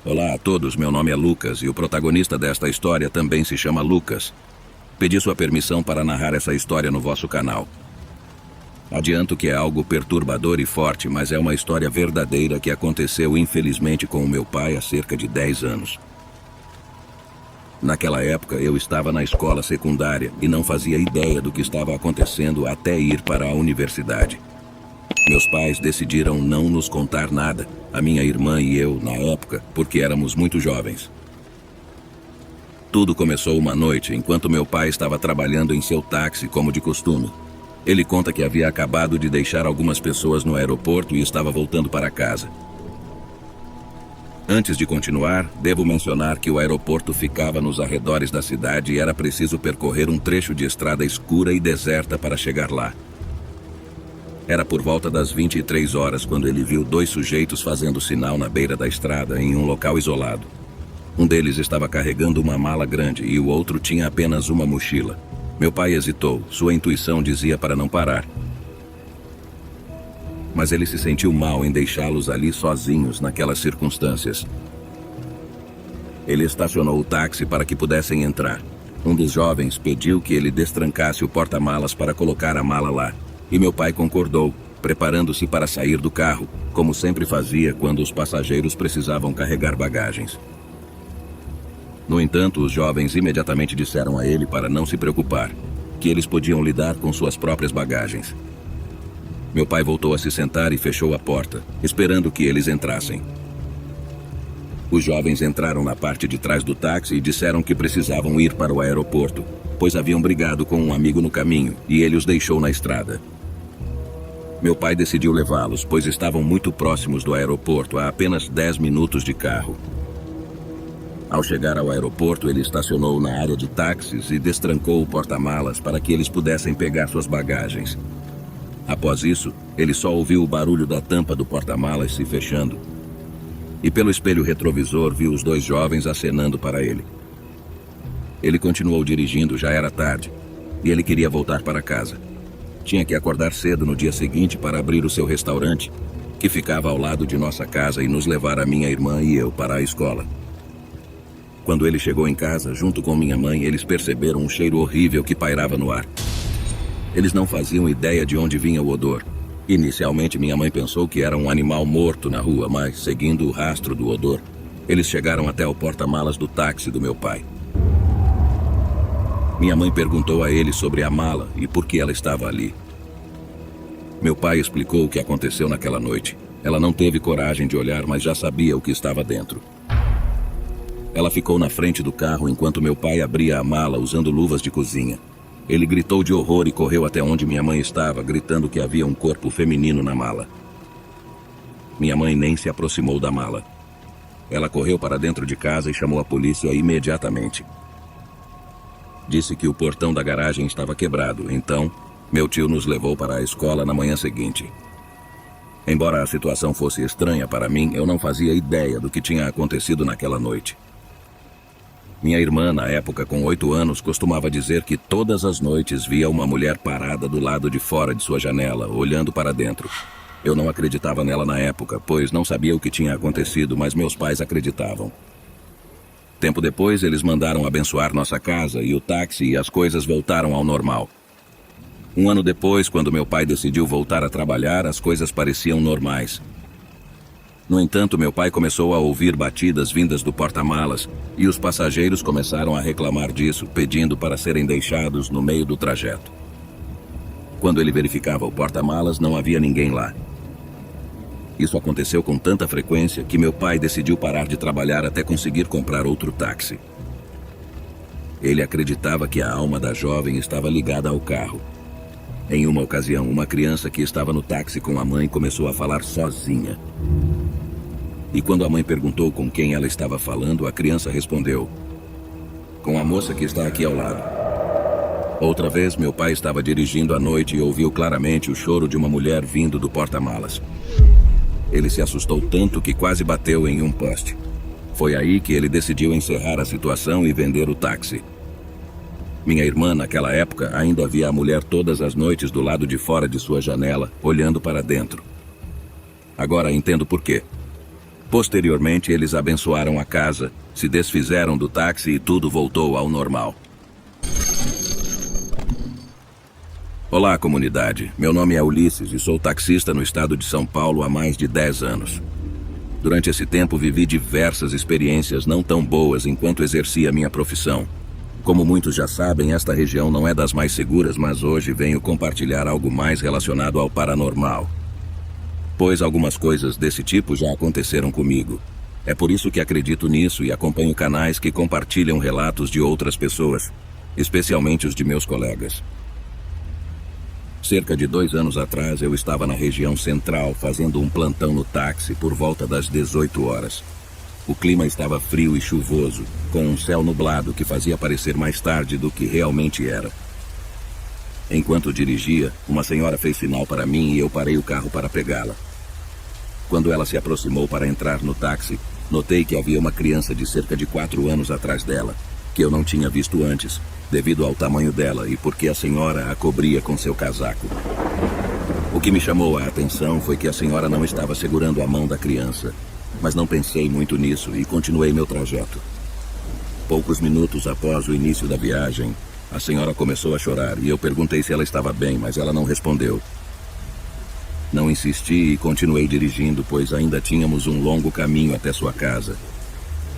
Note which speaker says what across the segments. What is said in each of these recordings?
Speaker 1: Olá a todos, meu nome é Lucas e o protagonista desta história também se chama Lucas. Pedi sua permissão para narrar essa história no vosso canal. Adianto que é algo perturbador e forte, mas é uma história verdadeira que aconteceu infelizmente com o meu pai há cerca de 10 anos. Naquela época eu estava na escola secundária e não fazia ideia do que estava acontecendo até ir para a universidade. Meus pais decidiram não nos contar nada, a minha irmã e eu, na época, porque éramos muito jovens. Tudo começou uma noite, enquanto meu pai estava trabalhando em seu táxi, como de costume. Ele conta que havia acabado de deixar algumas pessoas no aeroporto e estava voltando para casa. Antes de continuar, devo mencionar que o aeroporto ficava nos arredores da cidade e era preciso percorrer um trecho de estrada escura e deserta para chegar lá. Era por volta das 23 horas quando ele viu dois sujeitos fazendo sinal na beira da estrada, em um local isolado. Um deles estava carregando uma mala grande e o outro tinha apenas uma mochila. Meu pai hesitou, sua intuição dizia para não parar. Mas ele se sentiu mal em deixá-los ali sozinhos naquelas circunstâncias. Ele estacionou o táxi para que pudessem entrar. Um dos jovens pediu que ele destrancasse o porta-malas para colocar a mala lá. E meu pai concordou, preparando-se para sair do carro, como sempre fazia quando os passageiros precisavam carregar bagagens. No entanto, os jovens imediatamente disseram a ele para não se preocupar, que eles podiam lidar com suas próprias bagagens. Meu pai voltou a se sentar e fechou a porta, esperando que eles entrassem. Os jovens entraram na parte de trás do táxi e disseram que precisavam ir para o aeroporto, pois haviam brigado com um amigo no caminho e ele os deixou na estrada. Meu pai decidiu levá-los, pois estavam muito próximos do aeroporto, a apenas 10 minutos de carro. Ao chegar ao aeroporto, ele estacionou na área de táxis e destrancou o porta-malas para que eles pudessem pegar suas bagagens. Após isso, ele só ouviu o barulho da tampa do porta-malas se fechando. E pelo espelho retrovisor viu os dois jovens acenando para ele. Ele continuou dirigindo, já era tarde, e ele queria voltar para casa. Tinha que acordar cedo no dia seguinte para abrir o seu restaurante, que ficava ao lado de nossa casa, e nos levar a minha irmã e eu para a escola. Quando ele chegou em casa, junto com minha mãe, eles perceberam um cheiro horrível que pairava no ar. Eles não faziam ideia de onde vinha o odor. Inicialmente, minha mãe pensou que era um animal morto na rua, mas, seguindo o rastro do odor, eles chegaram até o porta-malas do táxi do meu pai. Minha mãe perguntou a ele sobre a mala e por que ela estava ali. Meu pai explicou o que aconteceu naquela noite. Ela não teve coragem de olhar, mas já sabia o que estava dentro. Ela ficou na frente do carro enquanto meu pai abria a mala usando luvas de cozinha. Ele gritou de horror e correu até onde minha mãe estava, gritando que havia um corpo feminino na mala. Minha mãe nem se aproximou da mala. Ela correu para dentro de casa e chamou a polícia imediatamente. Disse que o portão da garagem estava quebrado, então meu tio nos levou para a escola na manhã seguinte. Embora a situação fosse estranha para mim, eu não fazia ideia do que tinha acontecido naquela noite. Minha irmã, na época com 8 anos, costumava dizer que todas as noites via uma mulher parada do lado de fora de sua janela, olhando para dentro. Eu não acreditava nela na época, pois não sabia o que tinha acontecido, mas meus pais acreditavam. Tempo depois, eles mandaram abençoar nossa casa e o táxi, e as coisas voltaram ao normal. Um ano depois, quando meu pai decidiu voltar a trabalhar, as coisas pareciam normais. No entanto, meu pai começou a ouvir batidas vindas do porta-malas e os passageiros começaram a reclamar disso, pedindo para serem deixados no meio do trajeto. Quando ele verificava o porta-malas, não havia ninguém lá. Isso aconteceu com tanta frequência que meu pai decidiu parar de trabalhar até conseguir comprar outro táxi. Ele acreditava que a alma da jovem estava ligada ao carro. Em uma ocasião, uma criança que estava no táxi com a mãe começou a falar sozinha. E quando a mãe perguntou com quem ela estava falando, a criança respondeu: "Com a moça que está aqui ao lado." Outra vez, meu pai estava dirigindo à noite e ouviu claramente o choro de uma mulher vindo do porta-malas. Ele se assustou tanto que quase bateu em um poste. Foi aí que ele decidiu encerrar a situação e vender o táxi. Minha irmã, naquela época, ainda via a mulher todas as noites do lado de fora de sua janela, olhando para dentro. Agora entendo por quê. Posteriormente, eles abençoaram a casa, se desfizeram do táxi e tudo voltou ao normal. Olá, comunidade. Meu nome é Ulisses e sou taxista no estado de São Paulo há mais de 10 anos. Durante esse tempo, vivi diversas experiências não tão boas enquanto exercia minha profissão. Como muitos já sabem, esta região não é das mais seguras, mas hoje venho compartilhar algo mais relacionado ao paranormal. Pois algumas coisas desse tipo já aconteceram comigo. É por isso que acredito nisso e acompanho canais que compartilham relatos de outras pessoas, especialmente os de meus colegas. Cerca de 2 anos atrás, eu estava na região central fazendo um plantão no táxi por volta das 18 horas. O clima estava frio e chuvoso, com um céu nublado que fazia parecer mais tarde do que realmente era. Enquanto dirigia, uma senhora fez sinal para mim e eu parei o carro para pegá-la. Quando ela se aproximou para entrar no táxi, notei que havia uma criança de cerca de 4 anos atrás dela, que eu não tinha visto antes, devido ao tamanho dela e porque a senhora a cobria com seu casaco. O que me chamou a atenção foi que a senhora não estava segurando a mão da criança, mas não pensei muito nisso e continuei meu trajeto. Poucos minutos após o início da viagem, a senhora começou a chorar e eu perguntei se ela estava bem, mas ela não respondeu. Não insisti e continuei dirigindo, pois ainda tínhamos um longo caminho até sua casa.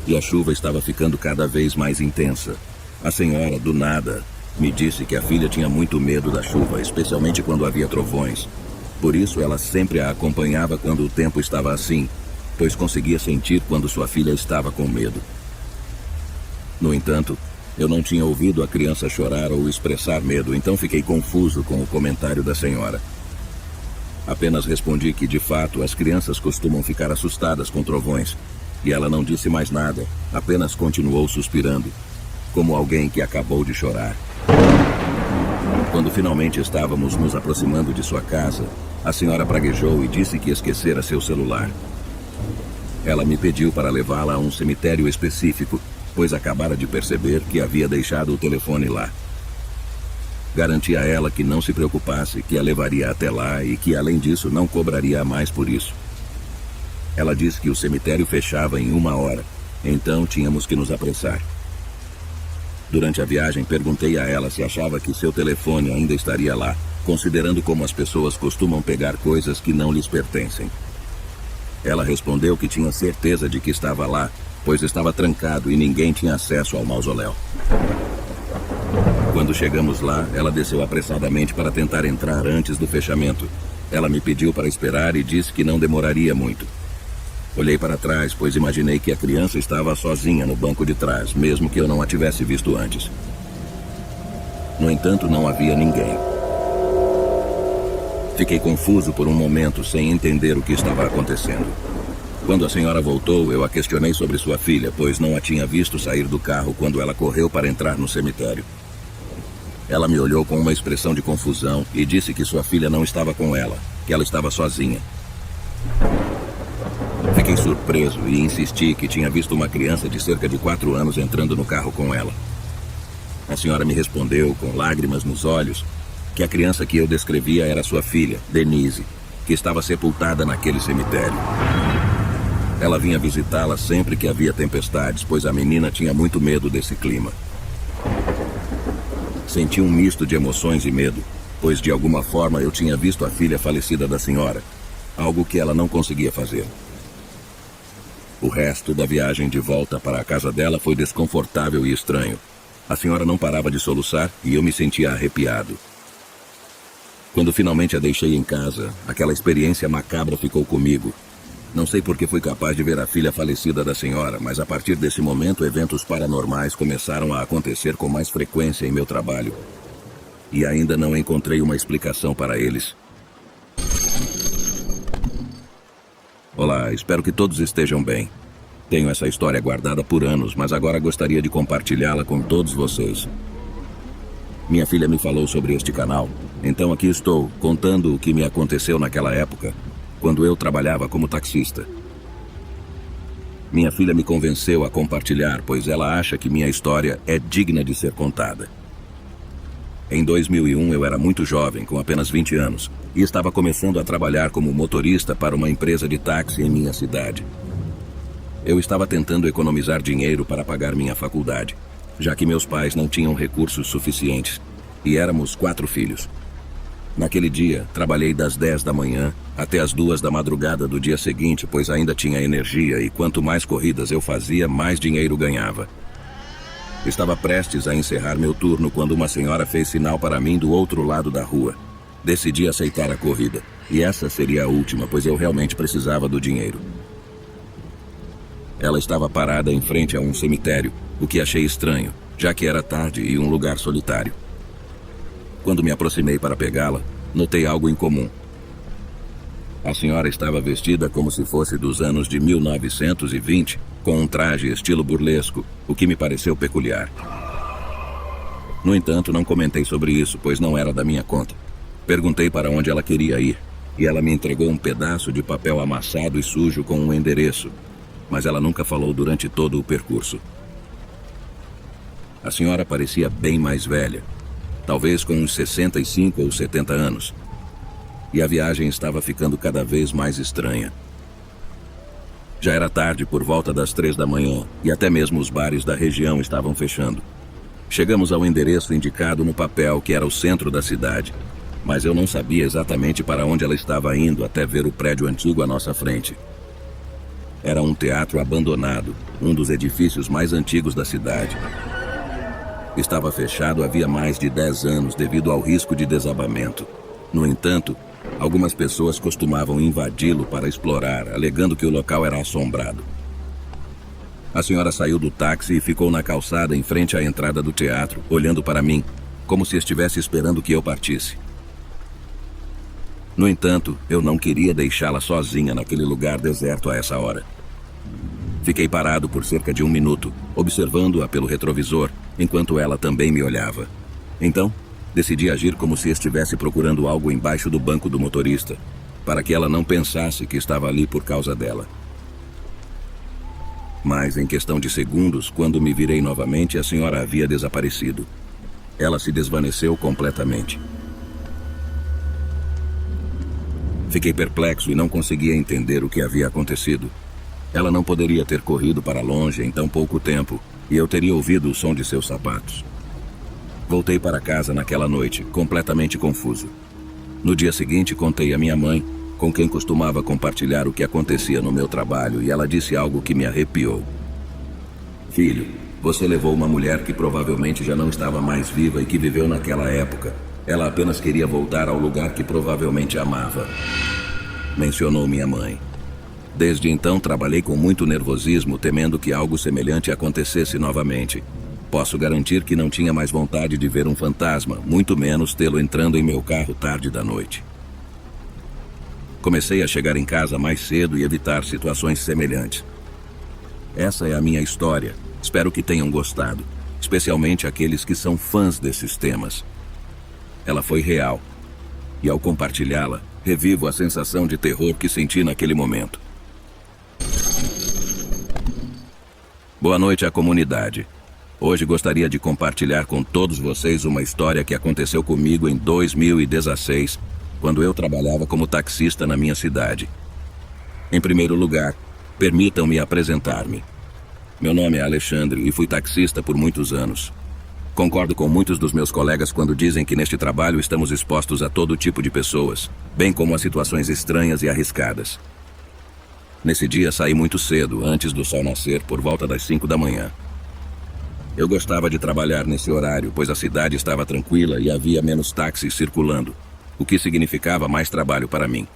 Speaker 1: E a chuva estava ficando cada vez mais intensa. A senhora, do nada, me disse que a filha tinha muito medo da chuva, especialmente quando havia trovões. Por isso, ela sempre a acompanhava quando o tempo estava assim, pois conseguia sentir quando sua filha estava com medo. No entanto, eu não tinha ouvido a criança chorar ou expressar medo, então fiquei confuso com o comentário da senhora. Apenas respondi que, de fato, as crianças costumam ficar assustadas com trovões, e ela não disse mais nada, apenas continuou suspirando, como alguém que acabou de chorar. Quando finalmente estávamos nos aproximando de sua casa, a senhora praguejou e disse que esquecera seu celular. Ela me pediu para levá-la a um cemitério específico, pois acabara de perceber que havia deixado o telefone lá. Garanti a ela que não se preocupasse, que a levaria até lá e que, além disso, não cobraria a mais por isso. Ela disse que o cemitério fechava em 1 hora, então tínhamos que nos apressar. Durante a viagem, perguntei a ela se achava que seu telefone ainda estaria lá, considerando como as pessoas costumam pegar coisas que não lhes pertencem. Ela respondeu que tinha certeza de que estava lá, pois estava trancado e ninguém tinha acesso ao mausoléu. Quando chegamos lá, ela desceu apressadamente para tentar entrar antes do fechamento. Ela me pediu para esperar e disse que não demoraria muito. Olhei para trás, pois imaginei que a criança estava sozinha no banco de trás, mesmo que eu não a tivesse visto antes. No entanto, não havia ninguém. Fiquei confuso por um momento, sem entender o que estava acontecendo. Quando a senhora voltou, eu a questionei sobre sua filha, pois não a tinha visto sair do carro quando ela correu para entrar no cemitério. Ela me olhou com uma expressão de confusão e disse que sua filha não estava com ela, que ela estava sozinha. Fiquei surpreso e insisti que tinha visto uma criança de cerca de 4 anos entrando no carro com ela. A senhora me respondeu, com lágrimas nos olhos, que a criança que eu descrevia era sua filha, Denise, que estava sepultada naquele cemitério. Ela vinha visitá-la sempre que havia tempestades, pois a menina tinha muito medo desse clima. Senti um misto de emoções e medo, pois de alguma forma eu tinha visto a filha falecida da senhora, algo que ela não conseguia fazer. O resto da viagem de volta para a casa dela foi desconfortável e estranho. A senhora não parava de soluçar e eu me sentia arrepiado. Quando finalmente a deixei em casa, aquela experiência macabra ficou comigo. Não sei por que fui capaz de ver a filha falecida da senhora, mas a partir desse momento eventos paranormais começaram a acontecer com mais frequência em meu trabalho. E ainda não encontrei uma explicação para eles. Olá, espero que todos estejam bem. Tenho essa história guardada por anos, mas agora gostaria de compartilhá-la com todos vocês. Minha filha me falou sobre este canal, então aqui estou, contando o que me aconteceu naquela época, quando eu trabalhava como taxista. Minha filha me convenceu a compartilhar, pois ela acha que minha história é digna de ser contada. Em 2001, eu era muito jovem, com apenas 20 anos, e estava começando a trabalhar como motorista para uma empresa de táxi em minha cidade. Eu estava tentando economizar dinheiro para pagar minha faculdade, já que meus pais não tinham recursos suficientes, e éramos 4 filhos. Naquele dia, trabalhei das 10 da manhã até as 2 da madrugada do dia seguinte, pois ainda tinha energia e quanto mais corridas eu fazia, mais dinheiro ganhava. Estava prestes a encerrar meu turno quando uma senhora fez sinal para mim do outro lado da rua. Decidi aceitar a corrida, e essa seria a última, pois eu realmente precisava do dinheiro. Ela estava parada em frente a um cemitério, o que achei estranho, já que era tarde e um lugar solitário. Quando me aproximei para pegá-la, notei algo em comum. A senhora estava vestida como se fosse dos anos de 1920, com um traje estilo burlesco, o que me pareceu peculiar. No entanto, não comentei sobre isso, pois não era da minha conta. Perguntei para onde ela queria ir, e ela me entregou um pedaço de papel amassado e sujo com um endereço, mas ela nunca falou durante todo o percurso. A senhora parecia bem mais velha, talvez com uns 65 ou 70 anos, e a viagem estava ficando cada vez mais estranha. Já era tarde, por volta das 3 da manhã, e até mesmo os bares da região estavam fechando. Chegamos ao endereço indicado no papel, que era o centro da cidade, mas eu não sabia exatamente para onde ela estava indo até ver o prédio antigo à nossa frente. Era um teatro abandonado, um dos edifícios mais antigos da cidade. Estava fechado havia mais de 10 anos devido ao risco de desabamento. No entanto, algumas pessoas costumavam invadi-lo para explorar, alegando que o local era assombrado. A senhora saiu do táxi e ficou na calçada em frente à entrada do teatro, olhando para mim, como se estivesse esperando que eu partisse. No entanto, eu não queria deixá-la sozinha naquele lugar deserto a essa hora. Fiquei parado por cerca de 1 minuto, observando-a pelo retrovisor, enquanto ela também me olhava. Então, decidi agir como se estivesse procurando algo embaixo do banco do motorista, para que ela não pensasse que estava ali por causa dela. Mas, em questão de segundos, quando me virei novamente, a senhora havia desaparecido. Ela se desvaneceu completamente. Fiquei perplexo e não conseguia entender o que havia acontecido. Ela não poderia ter corrido para longe em tão pouco tempo, e eu teria ouvido o som de seus sapatos. Voltei para casa naquela noite, completamente confuso. No dia seguinte, contei à minha mãe, com quem costumava compartilhar o que acontecia no meu trabalho, e ela disse algo que me arrepiou. Filho, você levou uma mulher que provavelmente já não estava mais viva e que viveu naquela época. Ela apenas queria voltar ao lugar que provavelmente amava. Mencionou minha mãe. Desde então, trabalhei com muito nervosismo, temendo que algo semelhante acontecesse novamente. Posso garantir que não tinha mais vontade de ver um fantasma, muito menos tê-lo entrando em meu carro tarde da noite. Comecei a chegar em casa mais cedo e evitar situações semelhantes. Essa é a minha história. Espero que tenham gostado, especialmente aqueles que são fãs desses temas. Ela foi real, e ao compartilhá-la, revivo a sensação de terror que senti naquele momento. Boa noite à comunidade. Hoje gostaria de compartilhar com todos vocês uma história que aconteceu comigo em 2016, quando eu trabalhava como taxista na minha cidade. Em primeiro lugar, permitam-me apresentar-me. Meu nome é Alexandre e fui taxista por muitos anos. Concordo com muitos dos meus colegas quando dizem que neste trabalho estamos expostos a todo tipo de pessoas, bem como a situações estranhas e arriscadas. Nesse dia saí muito cedo, antes do sol nascer, por volta das 5 da manhã. Eu gostava de trabalhar nesse horário, pois a cidade estava tranquila e havia menos táxis circulando, o que significava mais trabalho para mim.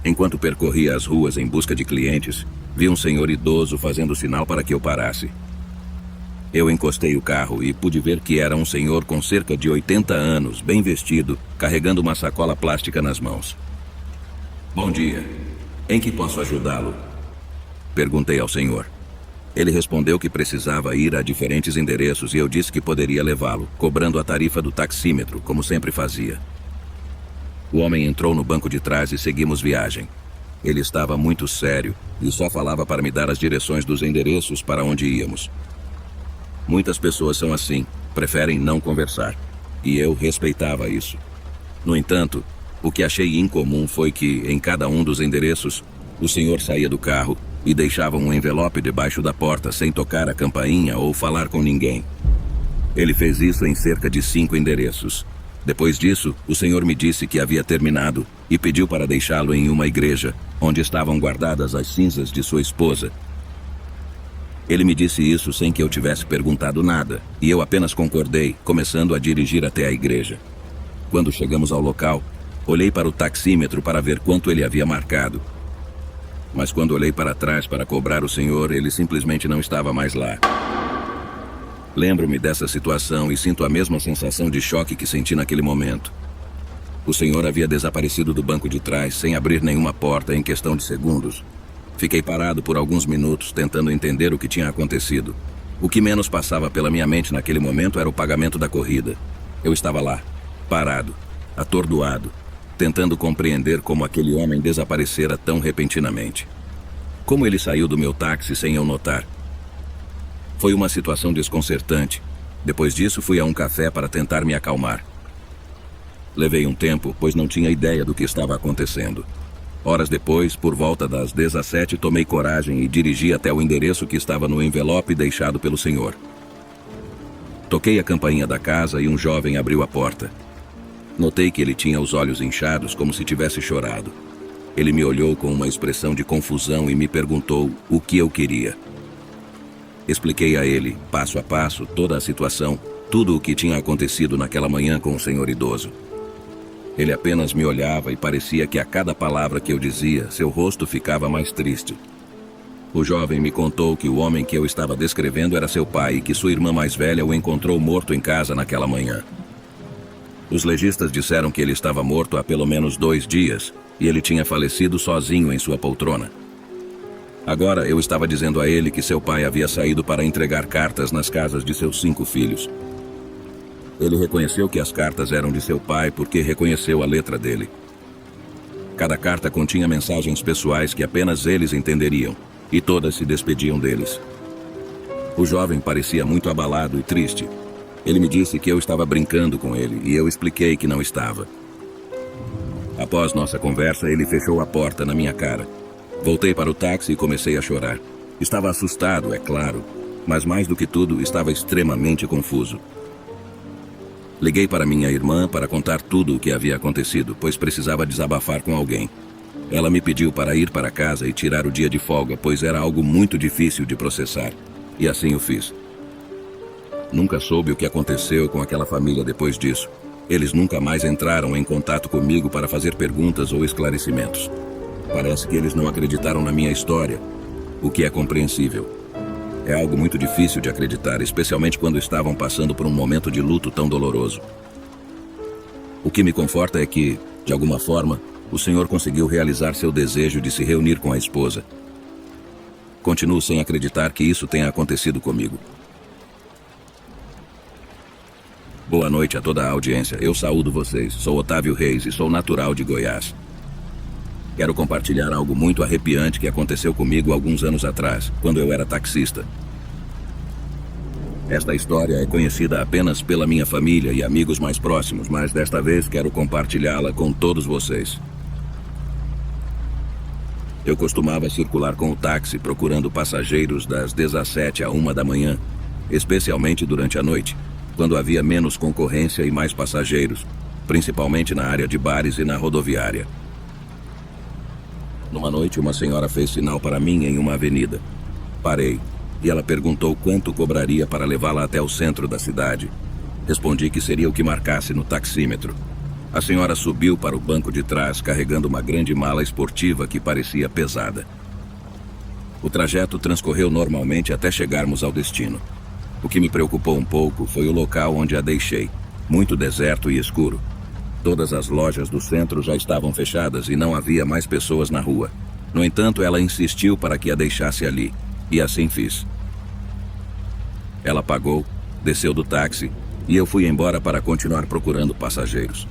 Speaker 1: Enquanto percorria as ruas em busca de clientes, vi um senhor idoso fazendo sinal para que eu parasse. Eu encostei o carro e pude ver que era um senhor com cerca de 80 anos, bem vestido, carregando uma sacola plástica nas mãos. Bom dia. Em que posso ajudá-lo? Perguntei ao senhor. Ele respondeu que precisava ir a diferentes endereços e eu disse que poderia levá-lo, cobrando a tarifa do taxímetro, como sempre fazia. O homem entrou no banco de trás e seguimos viagem. Ele estava muito sério e só falava para me dar as direções dos endereços para onde íamos. Muitas pessoas são assim, preferem não conversar, e eu respeitava isso. No entanto, o que achei incomum foi que, em cada um dos endereços, o senhor saía do carro, e deixavam um envelope debaixo da porta sem tocar a campainha ou falar com ninguém. Ele fez isso em cerca de 5 endereços. Depois disso, o Senhor me disse que havia terminado e pediu para deixá-lo em uma igreja, onde estavam guardadas as cinzas de sua esposa. Ele me disse isso sem que eu tivesse perguntado nada, e eu apenas concordei, começando a dirigir até a igreja. Quando chegamos ao local, olhei para o taxímetro para ver quanto ele havia marcado. Mas quando olhei para trás para cobrar o Senhor, ele simplesmente não estava mais lá. Lembro-me dessa situação e sinto a mesma sensação de choque que senti naquele momento. O Senhor havia desaparecido do banco de trás sem abrir nenhuma porta em questão de segundos. Fiquei parado por alguns minutos tentando entender o que tinha acontecido. O que menos passava pela minha mente naquele momento era o pagamento da corrida. Eu estava lá, parado, atordoado, tentando compreender como aquele homem desaparecera tão repentinamente. Como ele saiu do meu táxi sem eu notar? Foi uma situação desconcertante. Depois disso, fui a um café para tentar me acalmar. Levei um tempo, pois não tinha ideia do que estava acontecendo. Horas depois, por volta das 17, tomei coragem e dirigi até o endereço que estava no envelope deixado pelo Senhor. Toquei a campainha da casa e um jovem abriu a porta. Notei que ele tinha os olhos inchados como se tivesse chorado. Ele me olhou com uma expressão de confusão e me perguntou o que eu queria. Expliquei a ele, passo a passo, toda a situação, tudo o que tinha acontecido naquela manhã com o senhor idoso. Ele apenas me olhava e parecia que a cada palavra que eu dizia, seu rosto ficava mais triste. O jovem me contou que o homem que eu estava descrevendo era seu pai e que sua irmã mais velha o encontrou morto em casa naquela manhã. Os legistas disseram que ele estava morto há pelo menos 2 dias e ele tinha falecido sozinho em sua poltrona. Agora eu estava dizendo a ele que seu pai havia saído para entregar cartas nas casas de seus 5 filhos. Ele reconheceu que as cartas eram de seu pai porque reconheceu a letra dele. Cada carta continha mensagens pessoais que apenas eles entenderiam, e todas se despediam deles. O jovem parecia muito abalado e triste. Ele me disse que eu estava brincando com ele, e eu expliquei que não estava. Após nossa conversa, ele fechou a porta na minha cara. Voltei para o táxi e comecei a chorar. Estava assustado, é claro, mas mais do que tudo, estava extremamente confuso. Liguei para minha irmã para contar tudo o que havia acontecido, pois precisava desabafar com alguém. Ela me pediu para ir para casa e tirar o dia de folga, pois era algo muito difícil de processar. E assim o fiz. Nunca soube o que aconteceu com aquela família depois disso. Eles nunca mais entraram em contato comigo para fazer perguntas ou esclarecimentos. Parece que eles não acreditaram na minha história, o que é compreensível. É algo muito difícil de acreditar, especialmente quando estavam passando por um momento de luto tão doloroso. O que me conforta é que, de alguma forma, o Senhor conseguiu realizar seu desejo de se reunir com a esposa. Continuo sem acreditar que isso tenha acontecido comigo. Boa noite a toda a audiência. Eu saúdo vocês. Sou Otávio Reis e sou natural de Goiás. Quero compartilhar algo muito arrepiante que aconteceu comigo alguns anos atrás, quando eu era taxista. Esta história é conhecida apenas pela minha família e amigos mais próximos, mas desta vez quero compartilhá-la com todos vocês. Eu costumava circular com o táxi procurando passageiros das 17 à 1 da manhã, especialmente durante a noite, quando havia menos concorrência e mais passageiros, principalmente na área de bares e na rodoviária. Numa noite, uma senhora fez sinal para mim em uma avenida. Parei, e ela perguntou quanto cobraria para levá-la até o centro da cidade. Respondi que seria o que marcasse no taxímetro. A senhora subiu para o banco de trás, carregando uma grande mala esportiva que parecia pesada. O trajeto transcorreu normalmente até chegarmos ao destino. O que me preocupou um pouco foi o local onde a deixei, muito deserto e escuro. Todas as lojas do centro já estavam fechadas e não havia mais pessoas na rua. No entanto, ela insistiu para que a deixasse ali, e assim fiz. Ela pagou, desceu do táxi, e eu fui embora para continuar procurando passageiros.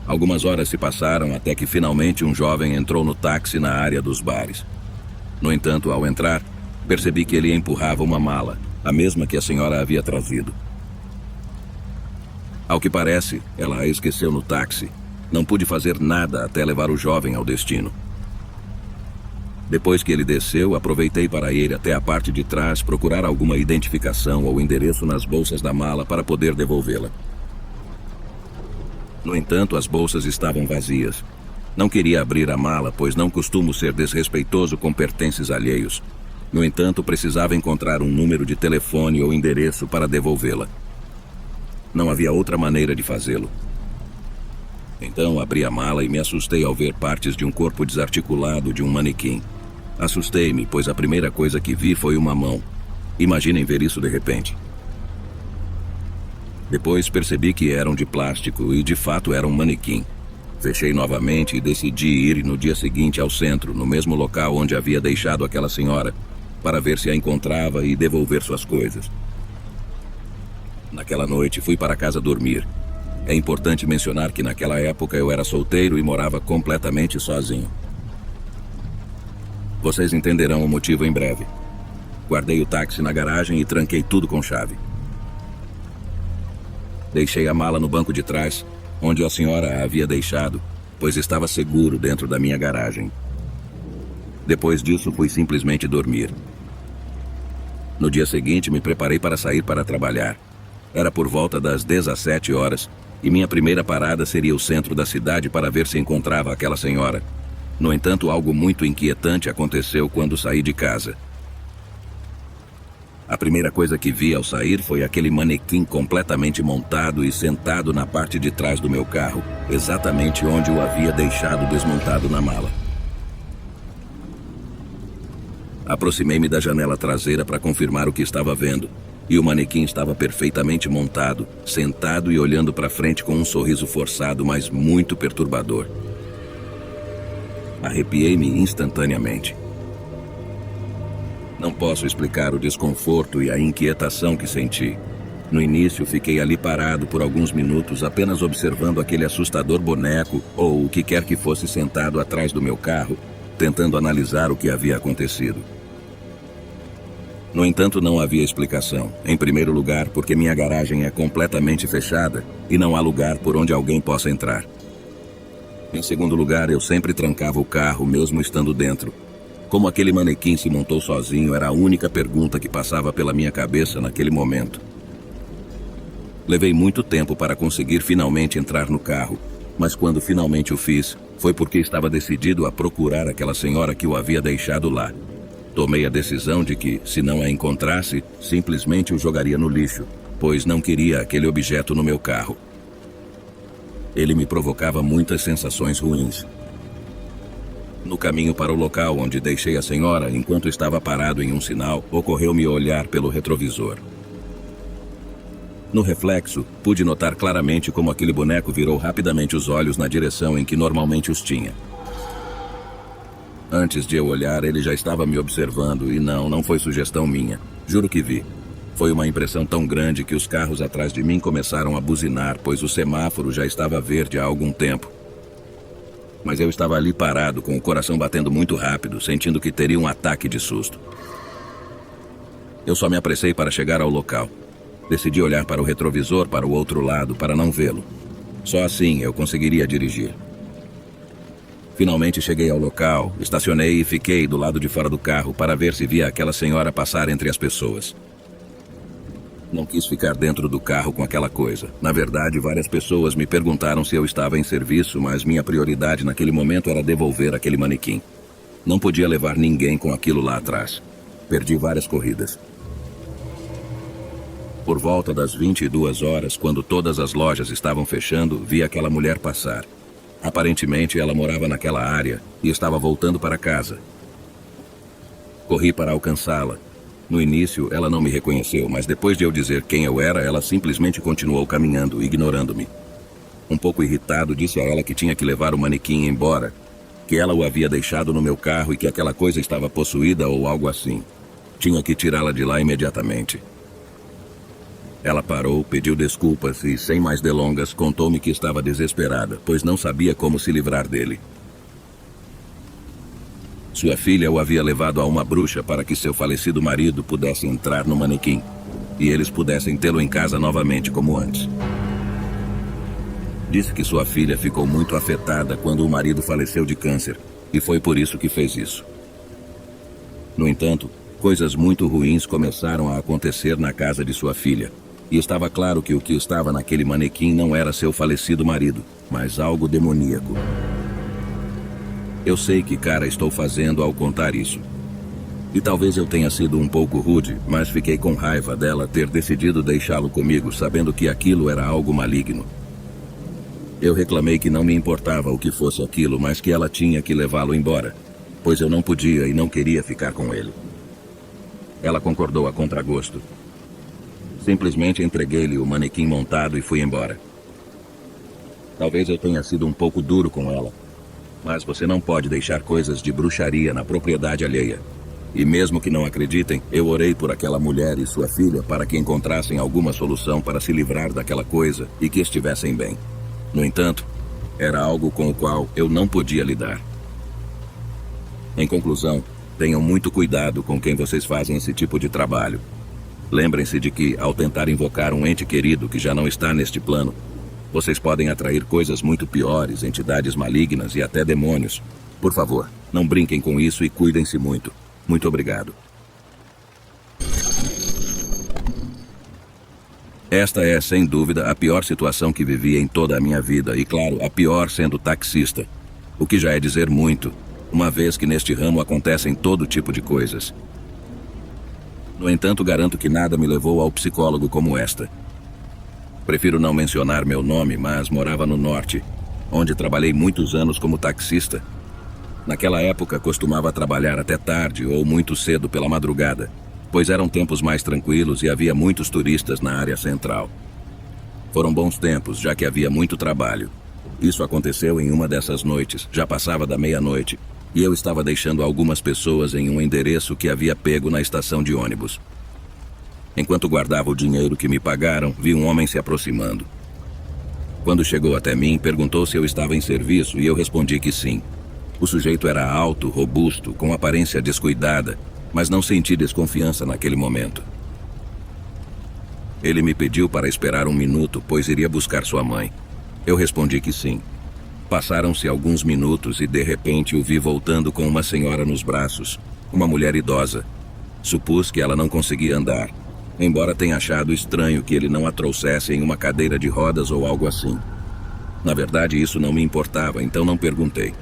Speaker 1: Algumas horas se passaram até que finalmente um jovem entrou no táxi na área dos bares. No entanto, ao entrar, percebi que ele empurrava uma mala, a mesma que a senhora havia trazido. Ao que parece, ela a esqueceu no táxi. Não pude fazer nada até levar o jovem ao destino. Depois que ele desceu, aproveitei para ir até a parte de trás procurar alguma identificação ou endereço nas bolsas da mala para poder devolvê-la. No entanto, as bolsas estavam vazias. Não queria abrir a mala, pois não costumo ser desrespeitoso com pertences alheios. No entanto, precisava encontrar um número de telefone ou endereço para devolvê-la. Não havia outra maneira de fazê-lo. Então, abri a mala e me assustei ao ver partes de um corpo desarticulado de um manequim. Assustei-me, pois a primeira coisa que vi foi uma mão. Imaginem ver isso de repente. Depois percebi que eram de plástico e de fato era um manequim. Fechei novamente e decidi ir no dia seguinte ao centro, no mesmo local onde havia deixado aquela senhora, para ver se a encontrava e devolver suas coisas. Naquela noite fui para casa dormir. É importante mencionar que naquela época eu era solteiro e morava completamente sozinho. Vocês entenderão o motivo em breve. Guardei o táxi na garagem e tranquei tudo com chave. Deixei a mala no banco de trás, onde a senhora a havia deixado, pois estava seguro dentro da minha garagem. Depois disso, fui simplesmente dormir. No dia seguinte, me preparei para sair para trabalhar. Era por volta das 17 horas e minha primeira parada seria o centro da cidade para ver se encontrava aquela senhora. No entanto, algo muito inquietante aconteceu quando saí de casa. A primeira coisa que vi ao sair foi aquele manequim completamente montado e sentado na parte de trás do meu carro, exatamente onde o havia deixado desmontado na mala. Aproximei-me da janela traseira para confirmar o que estava vendo, e o manequim estava perfeitamente montado, sentado e olhando para frente com um sorriso forçado, mas muito perturbador. Arrepiei-me instantaneamente. Não posso explicar o desconforto e a inquietação que senti. No início, fiquei ali parado por alguns minutos, apenas observando aquele assustador boneco, ou o que quer que fosse sentado atrás do meu carro, tentando analisar o que havia acontecido. No entanto, não havia explicação. Em primeiro lugar, porque minha garagem é completamente fechada e não há lugar por onde alguém possa entrar. Em segundo lugar, eu sempre trancava o carro, mesmo estando dentro. Como aquele manequim se montou sozinho, era a única pergunta que passava pela minha cabeça naquele momento. Levei muito tempo para conseguir finalmente entrar no carro, mas quando finalmente o fiz, foi porque estava decidido a procurar aquela senhora que o havia deixado lá. Tomei a decisão de que, se não a encontrasse, simplesmente o jogaria no lixo, pois não queria aquele objeto no meu carro. Ele me provocava muitas sensações ruins. No caminho para o local onde deixei a senhora, enquanto estava parado em um sinal, ocorreu-me olhar pelo retrovisor. No reflexo, pude notar claramente como aquele boneco virou rapidamente os olhos na direção em que normalmente os tinha. Antes de eu olhar, ele já estava me observando e não foi sugestão minha. Juro que vi. Foi uma impressão tão grande que os carros atrás de mim começaram a buzinar, pois o semáforo já estava verde há algum tempo. Mas eu estava ali parado, com o coração batendo muito rápido, sentindo que teria um ataque de susto. Eu só me apressei para chegar ao local. Decidi olhar para o retrovisor para o outro lado, para não vê-lo. Só assim eu conseguiria dirigir. Finalmente cheguei ao local, estacionei e fiquei do lado de fora do carro para ver se via aquela senhora passar entre as pessoas. Não quis ficar dentro do carro com aquela coisa. Na verdade, várias pessoas me perguntaram se eu estava em serviço, mas minha prioridade naquele momento era devolver aquele manequim. Não podia levar ninguém com aquilo lá atrás. Perdi várias corridas. Por volta das 22 horas, quando todas as lojas estavam fechando, vi aquela mulher passar. Aparentemente, ela morava naquela área e estava voltando para casa. Corri para alcançá-la. No início, ela não me reconheceu, mas depois de eu dizer quem eu era, ela simplesmente continuou caminhando, ignorando-me. Um pouco irritado, disse a ela que tinha que levar o manequim embora, que ela o havia deixado no meu carro e que aquela coisa estava possuída ou algo assim. Tinha que tirá-la de lá imediatamente. Ela parou, pediu desculpas e, sem mais delongas, contou-me que estava desesperada, pois não sabia como se livrar dele. Sua filha o havia levado a uma bruxa para que seu falecido marido pudesse entrar no manequim e eles pudessem tê-lo em casa novamente como antes. Disse que sua filha ficou muito afetada quando o marido faleceu de câncer e foi por isso que fez isso. No entanto, coisas muito ruins começaram a acontecer na casa de sua filha. E estava claro que o que estava naquele manequim não era seu falecido marido, mas algo demoníaco. Eu sei que cara estou fazendo ao contar isso. E talvez eu tenha sido um pouco rude, mas fiquei com raiva dela ter decidido deixá-lo comigo, sabendo que aquilo era algo maligno. Eu reclamei que não me importava o que fosse aquilo, mas que ela tinha que levá-lo embora, pois eu não podia e não queria ficar com ele. Ela concordou a contragosto. Simplesmente entreguei-lhe o manequim montado e fui embora. Talvez eu tenha sido um pouco duro com ela, mas você não pode deixar coisas de bruxaria na propriedade alheia. E mesmo que não acreditem, eu orei por aquela mulher e sua filha para que encontrassem alguma solução para se livrar daquela coisa e que estivessem bem. No entanto, era algo com o qual eu não podia lidar. Em conclusão, tenham muito cuidado com quem vocês fazem esse tipo de trabalho. Lembrem-se de que, ao tentar invocar um ente querido que já não está neste plano, vocês podem atrair coisas muito piores, entidades malignas e até demônios. Por favor, não brinquem com isso e cuidem-se muito. Muito obrigado. Esta é, sem dúvida, a pior situação que vivi em toda a minha vida e, claro, a pior sendo taxista. O que já é dizer muito, uma vez que neste ramo acontecem todo tipo de coisas. No entanto, garanto que nada me levou ao psicólogo como esta. Prefiro não mencionar meu nome, mas morava no norte, onde trabalhei muitos anos como taxista. Naquela época, costumava trabalhar até tarde ou muito cedo pela madrugada, pois eram tempos mais tranquilos e havia muitos turistas na área central. Foram bons tempos, já que havia muito trabalho. Isso aconteceu em uma dessas noites, já passava da meia-noite, e eu estava deixando algumas pessoas em um endereço que havia pego na estação de ônibus. Enquanto guardava o dinheiro que me pagaram, vi um homem se aproximando. Quando chegou até mim, perguntou se eu estava em serviço e eu respondi que sim. O sujeito era alto, robusto, com aparência descuidada, mas não senti desconfiança naquele momento. Ele me pediu para esperar um minuto, pois iria buscar sua mãe. Eu respondi que sim. Passaram-se alguns minutos e de repente o vi voltando com uma senhora nos braços, uma mulher idosa. Supus que ela não conseguia andar, embora tenha achado estranho que ele não a trouxesse em uma cadeira de rodas ou algo assim. Na verdade, isso não me importava, então não perguntei.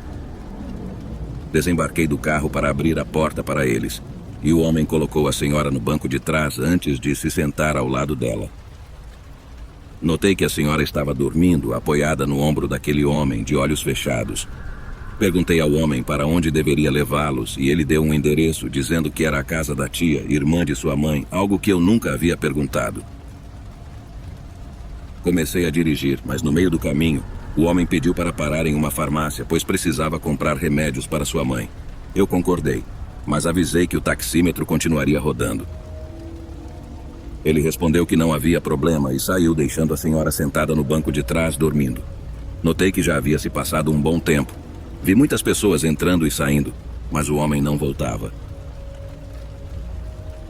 Speaker 1: Desembarquei do carro para abrir a porta para eles, e o homem colocou a senhora no banco de trás antes de se sentar ao lado dela. Notei que a senhora estava dormindo, apoiada no ombro daquele homem, de olhos fechados. Perguntei ao homem para onde deveria levá-los e ele deu um endereço dizendo que era a casa da tia, irmã de sua mãe, algo que eu nunca havia perguntado. Comecei a dirigir, mas no meio do caminho, o homem pediu para parar em uma farmácia, pois precisava comprar remédios para sua mãe. Eu concordei, mas avisei que o taxímetro continuaria rodando. Ele respondeu que não havia problema e saiu, deixando a senhora sentada no banco de trás, dormindo. Notei que já havia se passado um bom tempo. Vi muitas pessoas entrando e saindo, mas o homem não voltava.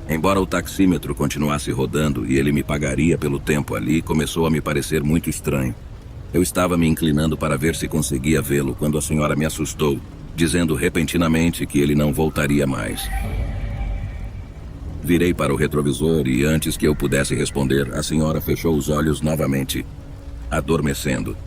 Speaker 1: Embora o taxímetro continuasse rodando e ele me pagaria pelo tempo ali, começou a me parecer muito estranho. Eu estava me inclinando para ver se conseguia vê-lo quando a senhora me assustou, dizendo repentinamente que ele não voltaria mais. Virei para o retrovisor e antes que eu pudesse responder, a senhora fechou os olhos novamente, adormecendo.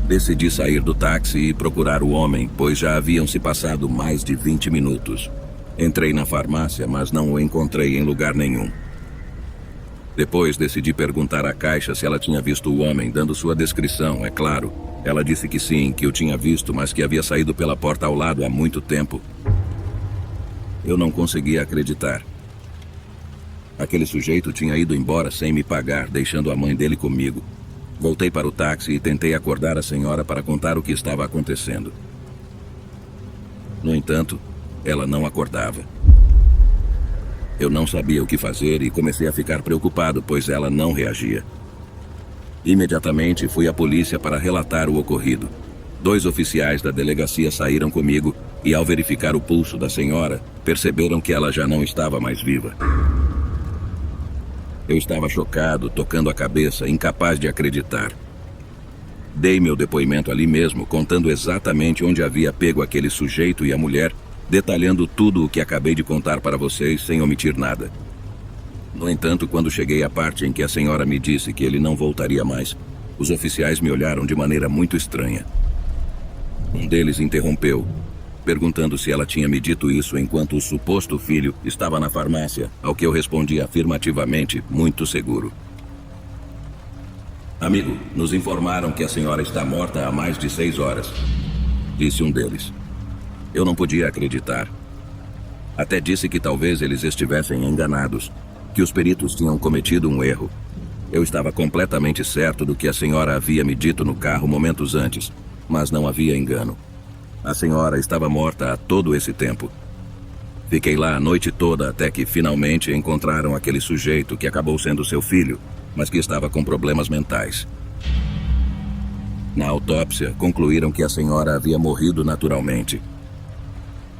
Speaker 1: Decidi sair do táxi e procurar o homem, pois já haviam se passado mais de 20 minutos. Entrei na farmácia, mas não o encontrei em lugar nenhum. Depois decidi perguntar à caixa se ela tinha visto o homem, dando sua descrição, é claro. Ela disse que sim, que o tinha visto, mas que havia saído pela porta ao lado há muito tempo. Eu não conseguia acreditar. Aquele sujeito tinha ido embora sem me pagar, deixando a mãe dele comigo. Voltei para o táxi e tentei acordar a senhora para contar o que estava acontecendo. No entanto, ela não acordava. Eu não sabia o que fazer e comecei a ficar preocupado, pois ela não reagia. Imediatamente fui à polícia para relatar o ocorrido. 2 oficiais da delegacia saíram comigo e, ao verificar o pulso da senhora, perceberam que ela já não estava mais viva. Eu estava chocado, tocando a cabeça, incapaz de acreditar. Dei meu depoimento ali mesmo, contando exatamente onde havia pego aquele sujeito e a mulher, detalhando tudo o que acabei de contar para vocês sem omitir nada. No entanto, quando cheguei à parte em que a senhora me disse que ele não voltaria mais, os oficiais me olharam de maneira muito estranha. Um deles interrompeu, perguntando se ela tinha me dito isso enquanto o suposto filho estava na farmácia, ao que eu respondi afirmativamente, muito seguro. Amigo, nos informaram que a senhora está morta há mais de 6 horas, disse um deles. Eu não podia acreditar. Até disse que talvez eles estivessem enganados, que os peritos tinham cometido um erro. Eu estava completamente certo do que a senhora havia me dito no carro momentos antes, mas não havia engano. A senhora estava morta há todo esse tempo. Fiquei lá a noite toda até que finalmente encontraram aquele sujeito que acabou sendo seu filho, mas que estava com problemas mentais. Na autópsia, concluíram que a senhora havia morrido naturalmente.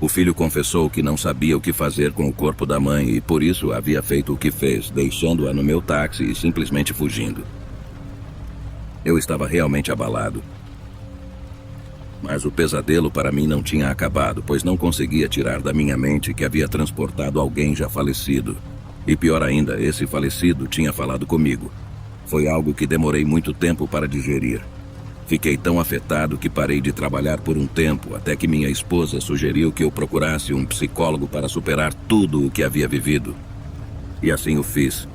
Speaker 1: O filho confessou que não sabia o que fazer com o corpo da mãe e por isso havia feito o que fez, deixando-a no meu táxi e simplesmente fugindo. Eu estava realmente abalado. Mas o pesadelo para mim não tinha acabado, pois não conseguia tirar da minha mente que havia transportado alguém já falecido. E pior ainda, esse falecido tinha falado comigo. Foi algo que demorei muito tempo para digerir. Fiquei tão afetado que parei de trabalhar por um tempo, até que minha esposa sugeriu que eu procurasse um psicólogo para superar tudo o que havia vivido. E assim o fiz.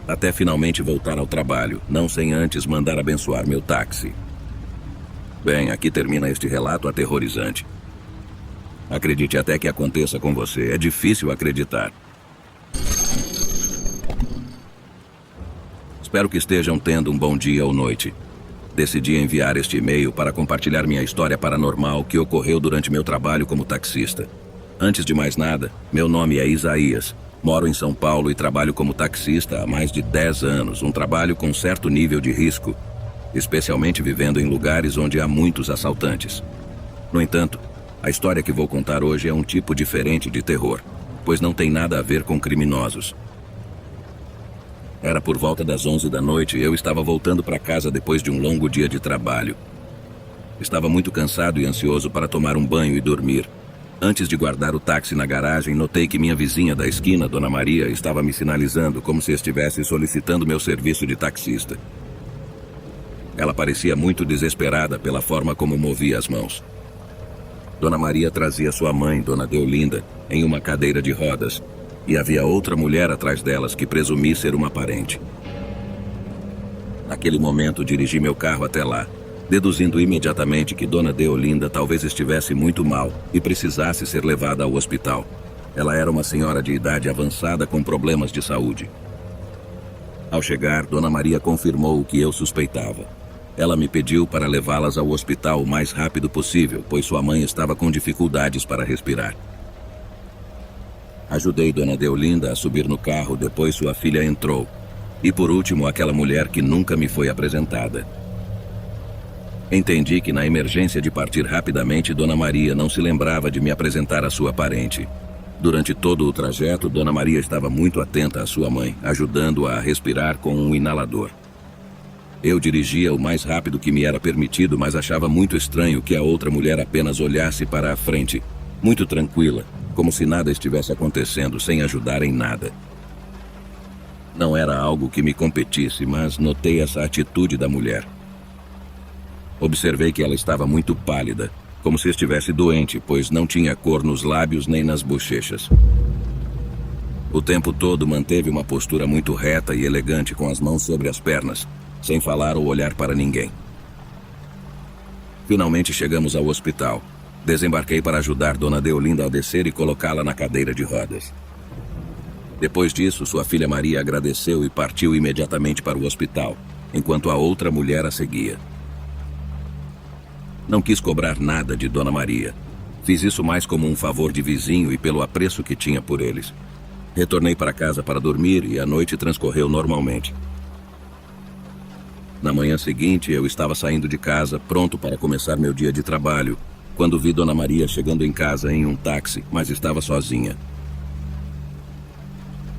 Speaker 1: Até finalmente voltar ao trabalho, não sem antes mandar abençoar meu táxi. Bem, aqui termina este relato aterrorizante. Acredite até que aconteça com você, é difícil acreditar. Espero que estejam tendo um bom dia ou noite. Decidi enviar este e-mail para compartilhar minha história paranormal que ocorreu durante meu trabalho como taxista. Antes de mais nada, meu nome é Isaías. Moro em São Paulo e trabalho como taxista há mais de 10 anos, um trabalho com certo nível de risco, especialmente vivendo em lugares onde há muitos assaltantes. No entanto, a história que vou contar hoje é um tipo diferente de terror, pois não tem nada a ver com criminosos. Era por volta das 11 da noite e eu estava voltando para casa depois de um longo dia de trabalho. Estava muito cansado e ansioso para tomar um banho e dormir. Antes de guardar o táxi na garagem, notei que minha vizinha da esquina, Dona Maria, estava me sinalizando como se estivesse solicitando meu serviço de taxista. Ela parecia muito desesperada pela forma como movia as mãos. Dona Maria trazia sua mãe, Dona Deolinda, em uma cadeira de rodas, e havia outra mulher atrás delas que presumi ser uma parente. Naquele momento, dirigi meu carro até lá, deduzindo imediatamente que Dona Deolinda talvez estivesse muito mal e precisasse ser levada ao hospital. Ela era uma senhora de idade avançada com problemas de saúde. Ao chegar, Dona Maria confirmou o que eu suspeitava. Ela me pediu para levá-las ao hospital o mais rápido possível, pois sua mãe estava com dificuldades para respirar. Ajudei Dona Deolinda a subir no carro, depois sua filha entrou. E por último, aquela mulher que nunca me foi apresentada. Entendi que na emergência de partir rapidamente, Dona Maria não se lembrava de me apresentar a sua parente. Durante todo o trajeto, Dona Maria estava muito atenta à sua mãe, ajudando-a a respirar com um inalador. Eu dirigia o mais rápido que me era permitido, mas achava muito estranho que a outra mulher apenas olhasse para a frente, muito tranquila, como se nada estivesse acontecendo, sem ajudar em nada. Não era algo que me competisse, mas notei essa atitude da mulher. Observei que ela estava muito pálida, como se estivesse doente, pois não tinha cor nos lábios nem nas bochechas. O tempo todo manteve uma postura muito reta e elegante, com as mãos sobre as pernas, sem falar ou olhar para ninguém. Finalmente chegamos ao hospital. Desembarquei para ajudar Dona Deolinda a descer e colocá-la na cadeira de rodas. Depois disso, sua filha Maria agradeceu e partiu imediatamente para o hospital, enquanto a outra mulher a seguia. Não quis cobrar nada de Dona Maria. Fiz isso mais como um favor de vizinho e pelo apreço que tinha por eles. Retornei para casa para dormir e a noite transcorreu normalmente. Na manhã seguinte, eu estava saindo de casa, pronto para começar meu dia de trabalho, quando vi Dona Maria chegando em casa em um táxi, mas estava sozinha.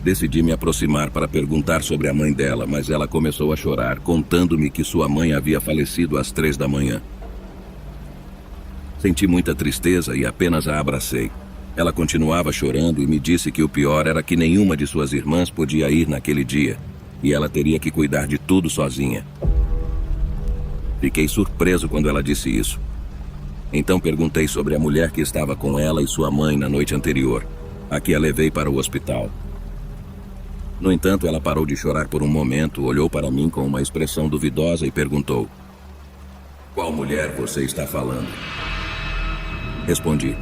Speaker 1: Decidi me aproximar para perguntar sobre a mãe dela, mas ela começou a chorar, contando-me que sua mãe havia falecido às 3 da manhã. Senti muita tristeza e apenas a abracei. Ela continuava chorando e me disse que o pior era que nenhuma de suas irmãs podia ir naquele dia e ela teria que cuidar de tudo sozinha. Fiquei surpreso quando ela disse isso. Então perguntei sobre a mulher que estava com ela e sua mãe na noite anterior, a que a levei para o hospital. No entanto, ela parou de chorar por um momento, olhou para mim com uma expressão duvidosa e perguntou: "Qual mulher você está falando?" Respondi: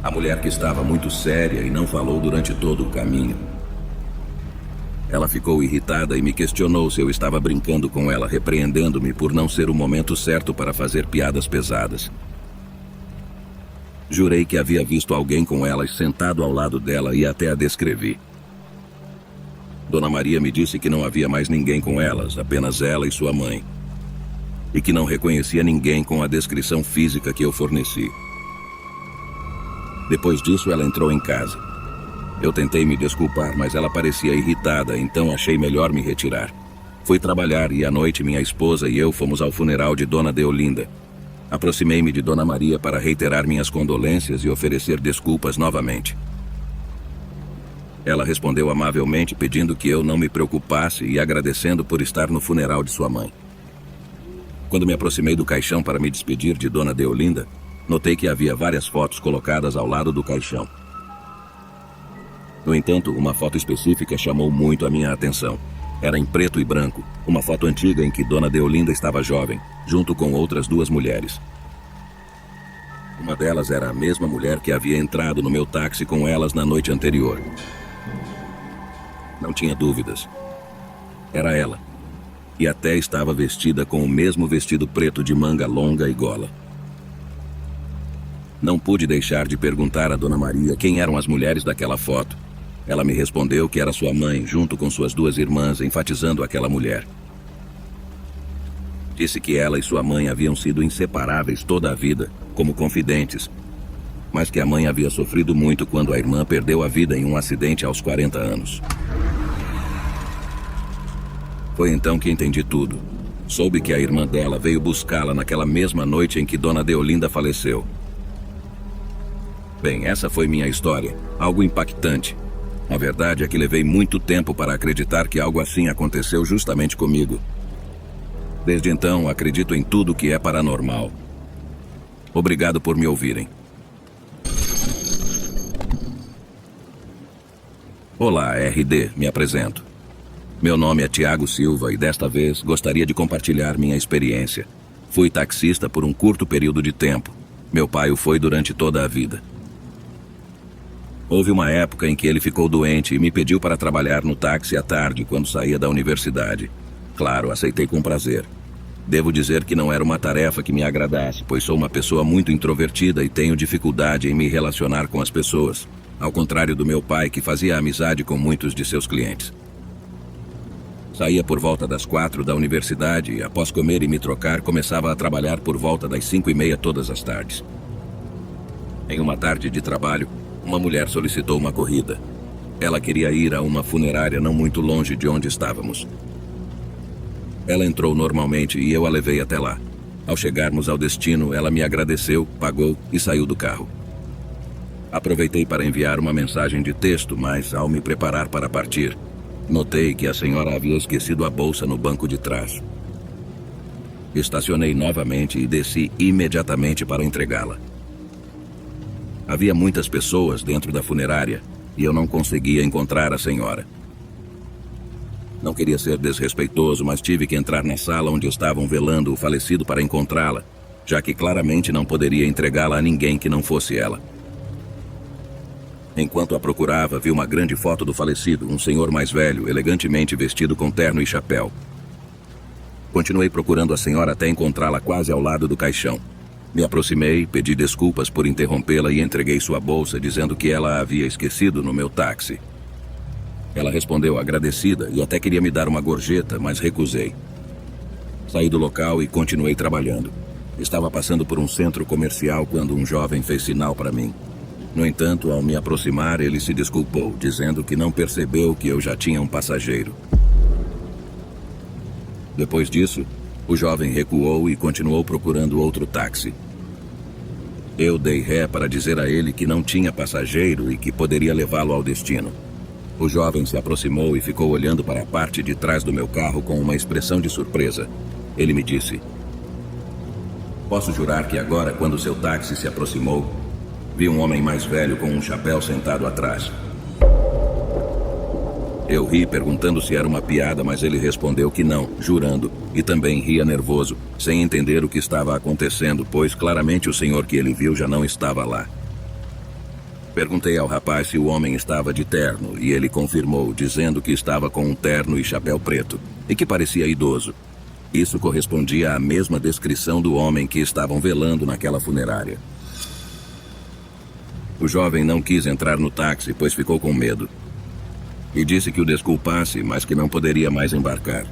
Speaker 1: "A mulher que estava muito séria e não falou durante todo o caminho." Ela ficou irritada e me questionou se eu estava brincando com ela, repreendendo-me por não ser o momento certo para fazer piadas pesadas. Jurei que havia visto alguém com elas sentado ao lado dela e até a descrevi. Dona Maria me disse que não havia mais ninguém com elas, apenas ela e sua mãe, e que não reconhecia ninguém com a descrição física que eu forneci. Depois disso, ela entrou em casa. Eu tentei me desculpar, mas ela parecia irritada, então achei melhor me retirar. Fui trabalhar e à noite minha esposa e eu fomos ao funeral de Dona Deolinda. Aproximei-me de Dona Maria para reiterar minhas condolências e oferecer desculpas novamente. Ela respondeu amavelmente, pedindo que eu não me preocupasse e agradecendo por estar no funeral de sua mãe. Quando me aproximei do caixão para me despedir de Dona Deolinda, notei que havia várias fotos colocadas ao lado do caixão. No entanto, uma foto específica chamou muito a minha atenção. Era em preto e branco, uma foto antiga em que Dona Deolinda estava jovem, junto com outras duas mulheres. Uma delas era a mesma mulher que havia entrado no meu táxi com elas na noite anterior. Não tinha dúvidas. Era ela. E até estava vestida com o mesmo vestido preto de manga longa e gola. Não pude deixar de perguntar a Dona Maria quem eram as mulheres daquela foto. Ela me respondeu que era sua mãe, junto com suas duas irmãs, enfatizando aquela mulher. Disse que ela e sua mãe haviam sido inseparáveis toda a vida, como confidentes, mas que a mãe havia sofrido muito quando a irmã perdeu a vida em um acidente aos 40 anos. Foi então que entendi tudo. Soube que a irmã dela veio buscá-la naquela mesma noite em que Dona Deolinda faleceu. Bem, essa foi minha história, algo impactante. A verdade é que levei muito tempo para acreditar que algo assim aconteceu justamente comigo. Desde então, acredito em tudo que é paranormal. Obrigado por me ouvirem. Olá, RD, me apresento. Meu nome é Tiago Silva e desta vez gostaria de compartilhar minha experiência. Fui taxista por um curto período de tempo. Meu pai o foi durante toda a vida. Houve uma época em que ele ficou doente e me pediu para trabalhar no táxi à tarde quando saía da universidade. Claro, aceitei com prazer. Devo dizer que não era uma tarefa que me agradasse, pois sou uma pessoa muito introvertida e tenho dificuldade em me relacionar com as pessoas, ao contrário do meu pai, que fazia amizade com muitos de seus clientes. Saía por volta das 4 da universidade e, após comer e me trocar, começava a trabalhar por volta das 5:30 todas as tardes. Em uma tarde de trabalho, uma mulher solicitou uma corrida. Ela queria ir a uma funerária não muito longe de onde estávamos. Ela entrou normalmente e eu a levei até lá. Ao chegarmos ao destino, ela me agradeceu, pagou e saiu do carro. Aproveitei para enviar uma mensagem de texto, mas ao me preparar para partir, notei que a senhora havia esquecido a bolsa no banco de trás. Estacionei novamente e desci imediatamente para entregá-la. Havia muitas pessoas dentro da funerária e eu não conseguia encontrar a senhora. Não queria ser desrespeitoso, mas tive que entrar na sala onde estavam velando o falecido para encontrá-la, já que claramente não poderia entregá-la a ninguém que não fosse ela. Enquanto a procurava, vi uma grande foto do falecido, um senhor mais velho, elegantemente vestido com terno e chapéu. Continuei procurando a senhora até encontrá-la quase ao lado do caixão. Me aproximei, pedi desculpas por interrompê-la e entreguei sua bolsa, dizendo que ela a havia esquecido no meu táxi. Ela respondeu agradecida e até queria me dar uma gorjeta, mas recusei. Saí do local e continuei trabalhando. Estava passando por um centro comercial quando um jovem fez sinal para mim. No entanto, ao me aproximar, ele se desculpou, dizendo que não percebeu que eu já tinha um passageiro. Depois disso, o jovem recuou e continuou procurando outro táxi. Eu dei ré para dizer a ele que não tinha passageiro e que poderia levá-lo ao destino. O jovem se aproximou e ficou olhando para a parte de trás do meu carro com uma expressão de surpresa. Ele me disse: "Posso jurar que agora, quando seu táxi se aproximou, vi um homem mais velho com um chapéu sentado atrás." Eu ri perguntando se era uma piada, mas ele respondeu que não, jurando, e também ria nervoso, sem entender o que estava acontecendo, pois claramente o senhor que ele viu já não estava lá. Perguntei ao rapaz se o homem estava de terno, e ele confirmou, dizendo que estava com um terno e chapéu preto, e que parecia idoso. Isso correspondia à mesma descrição do homem que estavam velando naquela funerária. O jovem não quis entrar no táxi, pois ficou com medo. E disse que o desculpasse, mas que não poderia mais embarcar.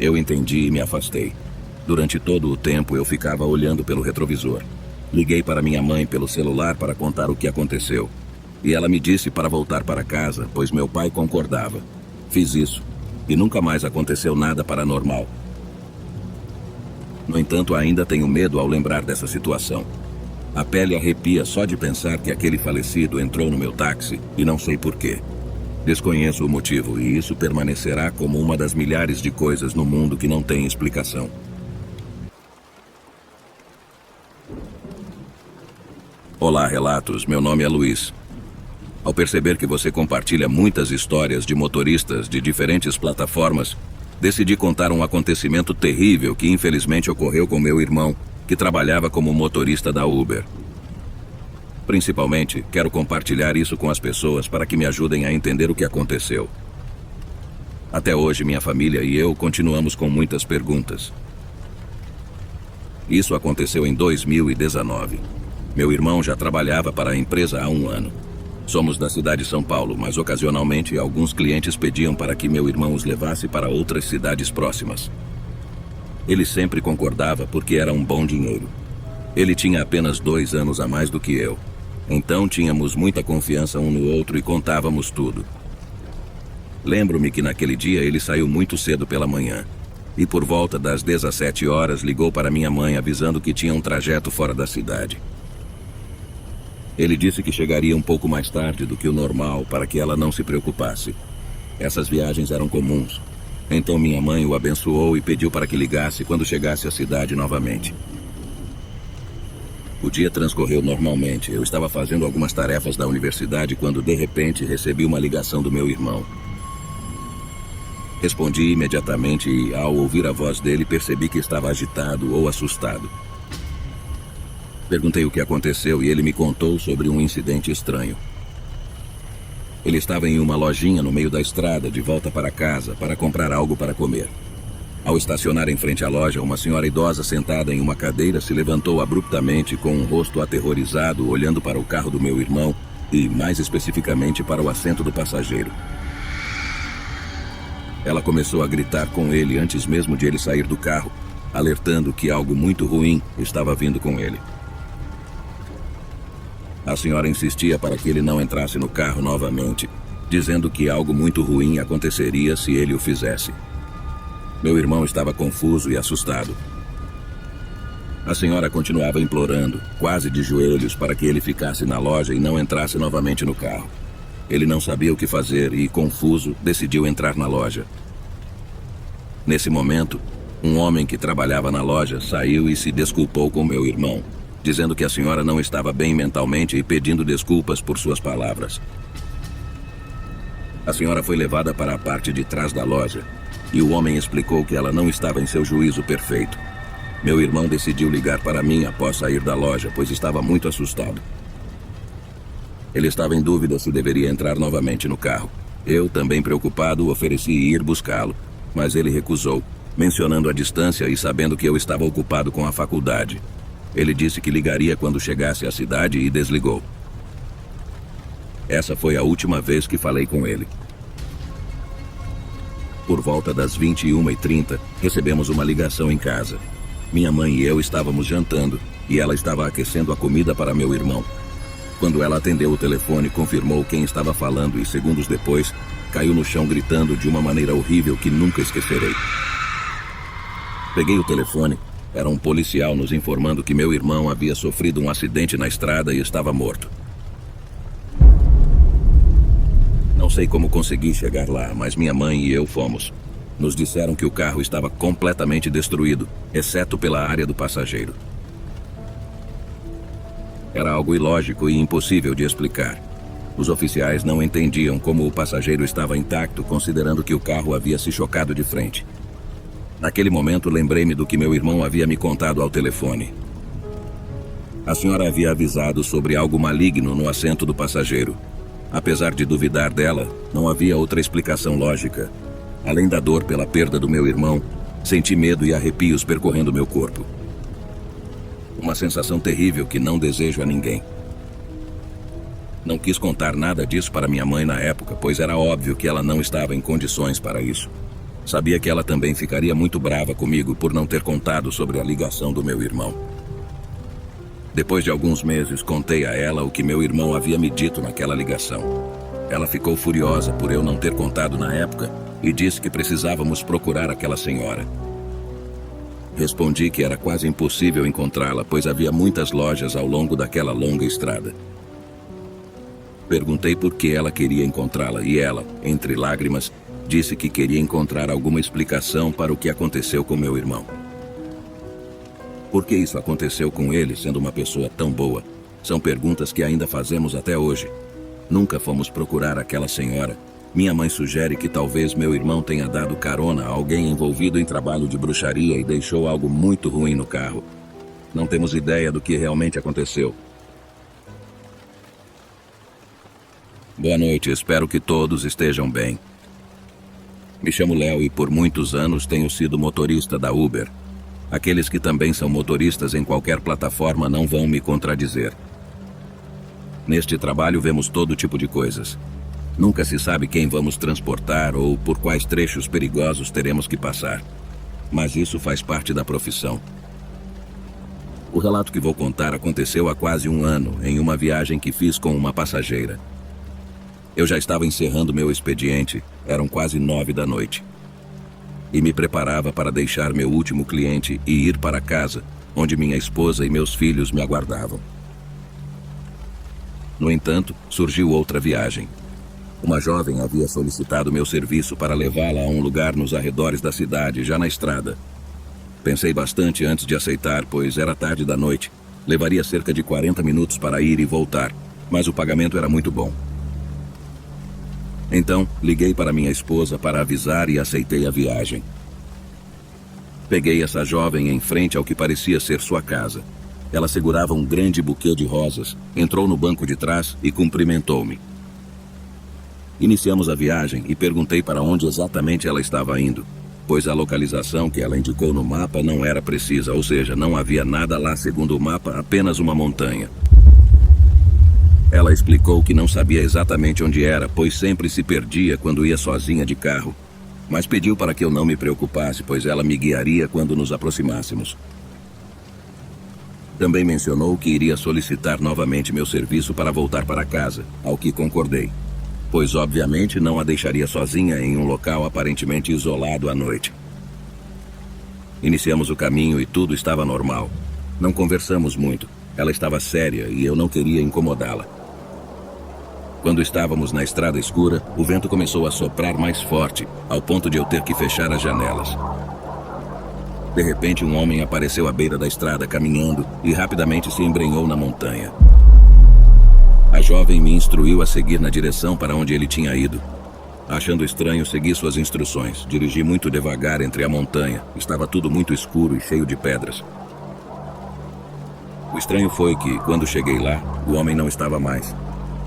Speaker 1: Eu entendi e me afastei. Durante todo o tempo eu ficava olhando pelo retrovisor. Liguei para minha mãe pelo celular para contar o que aconteceu. E ela me disse para voltar para casa, pois meu pai concordava. Fiz isso, e nunca mais aconteceu nada paranormal. No entanto, ainda tenho medo ao lembrar dessa situação. A pele arrepia só de pensar que aquele falecido entrou no meu táxi e não sei porquê. Desconheço o motivo e isso permanecerá como uma das milhares de coisas no mundo que não tem explicação. Olá, Relatos. Meu nome é Luiz. Ao perceber que você compartilha muitas histórias de motoristas de diferentes plataformas, decidi contar um acontecimento terrível que infelizmente ocorreu com meu irmão, que trabalhava como motorista da Uber. Principalmente, quero compartilhar isso com as pessoas para que me ajudem a entender o que aconteceu. Até hoje, minha família e eu continuamos com muitas perguntas. Isso aconteceu em 2019. Meu irmão já trabalhava para a empresa há 1 ano. Somos da cidade de São Paulo, mas ocasionalmente alguns clientes pediam para que meu irmão os levasse para outras cidades próximas. Ele sempre concordava porque era um bom dinheiro. Ele tinha apenas 2 anos a mais do que eu. Então tínhamos muita confiança um no outro e contávamos tudo. Lembro-me que naquele dia ele saiu muito cedo pela manhã. E por volta das 17 horas ligou para minha mãe avisando que tinha um trajeto fora da cidade. Ele disse que chegaria um pouco mais tarde do que o normal para que ela não se preocupasse. Essas viagens eram comuns. Então minha mãe o abençoou e pediu para que ligasse quando chegasse à cidade novamente. O dia transcorreu normalmente. Eu estava fazendo algumas tarefas da universidade quando de repente recebi uma ligação do meu irmão. Respondi imediatamente e, ao ouvir a voz dele, percebi que estava agitado ou assustado. Perguntei o que aconteceu e ele me contou sobre um incidente estranho. Ele estava em uma lojinha no meio da estrada, de volta para casa, para comprar algo para comer. Ao estacionar em frente à loja, uma senhora idosa sentada em uma cadeira se levantou abruptamente com um rosto aterrorizado, olhando para o carro do meu irmão e, mais especificamente, para o assento do passageiro. Ela começou a gritar com ele antes mesmo de ele sair do carro, alertando que algo muito ruim estava vindo com ele. A senhora insistia para que ele não entrasse no carro novamente, dizendo que algo muito ruim aconteceria se ele o fizesse. Meu irmão estava confuso e assustado. A senhora continuava implorando, quase de joelhos, para que ele ficasse na loja e não entrasse novamente no carro. Ele não sabia o que fazer e, confuso, decidiu entrar na loja. Nesse momento, um homem que trabalhava na loja saiu e se desculpou com meu irmão, dizendo que a senhora não estava bem mentalmente e pedindo desculpas por suas palavras. A senhora foi levada para a parte de trás da loja e o homem explicou que ela não estava em seu juízo perfeito. Meu irmão decidiu ligar para mim após sair da loja, pois estava muito assustado. Ele estava em dúvida se deveria entrar novamente no carro. Eu, também preocupado, ofereci ir buscá-lo, mas ele recusou, mencionando a distância e sabendo que eu estava ocupado com a faculdade. Ele disse que ligaria quando chegasse à cidade e desligou. Essa foi a última vez que falei com ele. Por volta das 21h30, recebemos uma ligação em casa. Minha mãe e eu estávamos jantando e ela estava aquecendo a comida para meu irmão. Quando ela atendeu o telefone, confirmou quem estava falando e, segundos depois, caiu no chão gritando de uma maneira horrível que nunca esquecerei. Peguei o telefone, Era um policial nos informando que meu irmão havia sofrido um acidente na estrada e estava morto. Não sei como consegui chegar lá, mas minha mãe e eu fomos. Nos disseram que o carro estava completamente destruído, exceto pela área do passageiro. Era algo ilógico e impossível de explicar. Os oficiais não entendiam como o passageiro estava intacto, considerando que o carro havia se chocado de frente. Naquele momento, lembrei-me do que meu irmão havia me contado ao telefone. A senhora havia avisado sobre algo maligno no assento do passageiro. Apesar de duvidar dela, não havia outra explicação lógica. Além da dor pela perda do meu irmão, senti medo e arrepios percorrendo meu corpo. Uma sensação terrível que não desejo a ninguém. Não quis contar nada disso para minha mãe na época, pois era óbvio que ela não estava em condições para isso. Sabia que ela também ficaria muito brava comigo por não ter contado sobre a ligação do meu irmão. Depois de alguns meses, contei a ela o que meu irmão havia me dito naquela ligação. Ela ficou furiosa por eu não ter contado na época e disse que precisávamos procurar aquela senhora. Respondi que era quase impossível encontrá-la, pois havia muitas lojas ao longo daquela longa estrada. Perguntei por que ela queria encontrá-la e ela, entre lágrimas, disse que queria encontrar alguma explicação para o que aconteceu com meu irmão. Por que isso aconteceu com ele, sendo uma pessoa tão boa? São perguntas que ainda fazemos até hoje. Nunca fomos procurar aquela senhora. Minha mãe sugere que talvez meu irmão tenha dado carona a alguém envolvido em trabalho de bruxaria e deixou algo muito ruim no carro. Não temos ideia do que realmente aconteceu. Boa noite, espero que todos estejam bem. Me chamo Léo e por muitos anos tenho sido motorista da Uber. Aqueles que também são motoristas em qualquer plataforma não vão me contradizer. Neste trabalho vemos todo tipo de coisas. Nunca se sabe quem vamos transportar ou por quais trechos perigosos teremos que passar. Mas isso faz parte da profissão. O relato que vou contar aconteceu há quase um ano, em uma viagem que fiz com uma passageira. Eu já estava encerrando meu expediente, eram quase 9 da noite. E me preparava para deixar meu último cliente e ir para casa, onde minha esposa e meus filhos me aguardavam. No entanto, surgiu outra viagem. Uma jovem havia solicitado meu serviço para levá-la a um lugar nos arredores da cidade, já na estrada. Pensei bastante antes de aceitar, pois era tarde da noite. Levaria cerca de 40 minutos para ir e voltar, mas o pagamento era muito bom. Então, liguei para minha esposa para avisar e aceitei a viagem. Peguei essa jovem em frente ao que parecia ser sua casa. Ela segurava um grande buquê de rosas, entrou no banco de trás e cumprimentou-me. Iniciamos a viagem e perguntei para onde exatamente ela estava indo, pois a localização que ela indicou no mapa não era precisa, ou seja, não havia nada lá segundo o mapa, apenas uma montanha. Ela explicou que não sabia exatamente onde era, pois sempre se perdia quando ia sozinha de carro, mas pediu para que eu não me preocupasse, pois ela me guiaria quando nos aproximássemos. Também mencionou que iria solicitar novamente meu serviço para voltar para casa, ao que concordei, pois obviamente não a deixaria sozinha em um local aparentemente isolado à noite. Iniciamos o caminho e tudo estava normal. Não conversamos muito. Ela estava séria e eu não queria incomodá-la. Quando estávamos na estrada escura, o vento começou a soprar mais forte, ao ponto de eu ter que fechar as janelas. De repente, um homem apareceu à beira da estrada caminhando e rapidamente se embrenhou na montanha. A jovem me instruiu a seguir na direção para onde ele tinha ido. Achando estranho, segui suas instruções. Dirigi muito devagar entre a montanha. Estava tudo muito escuro e cheio de pedras. O estranho foi que, quando cheguei lá, o homem não estava mais.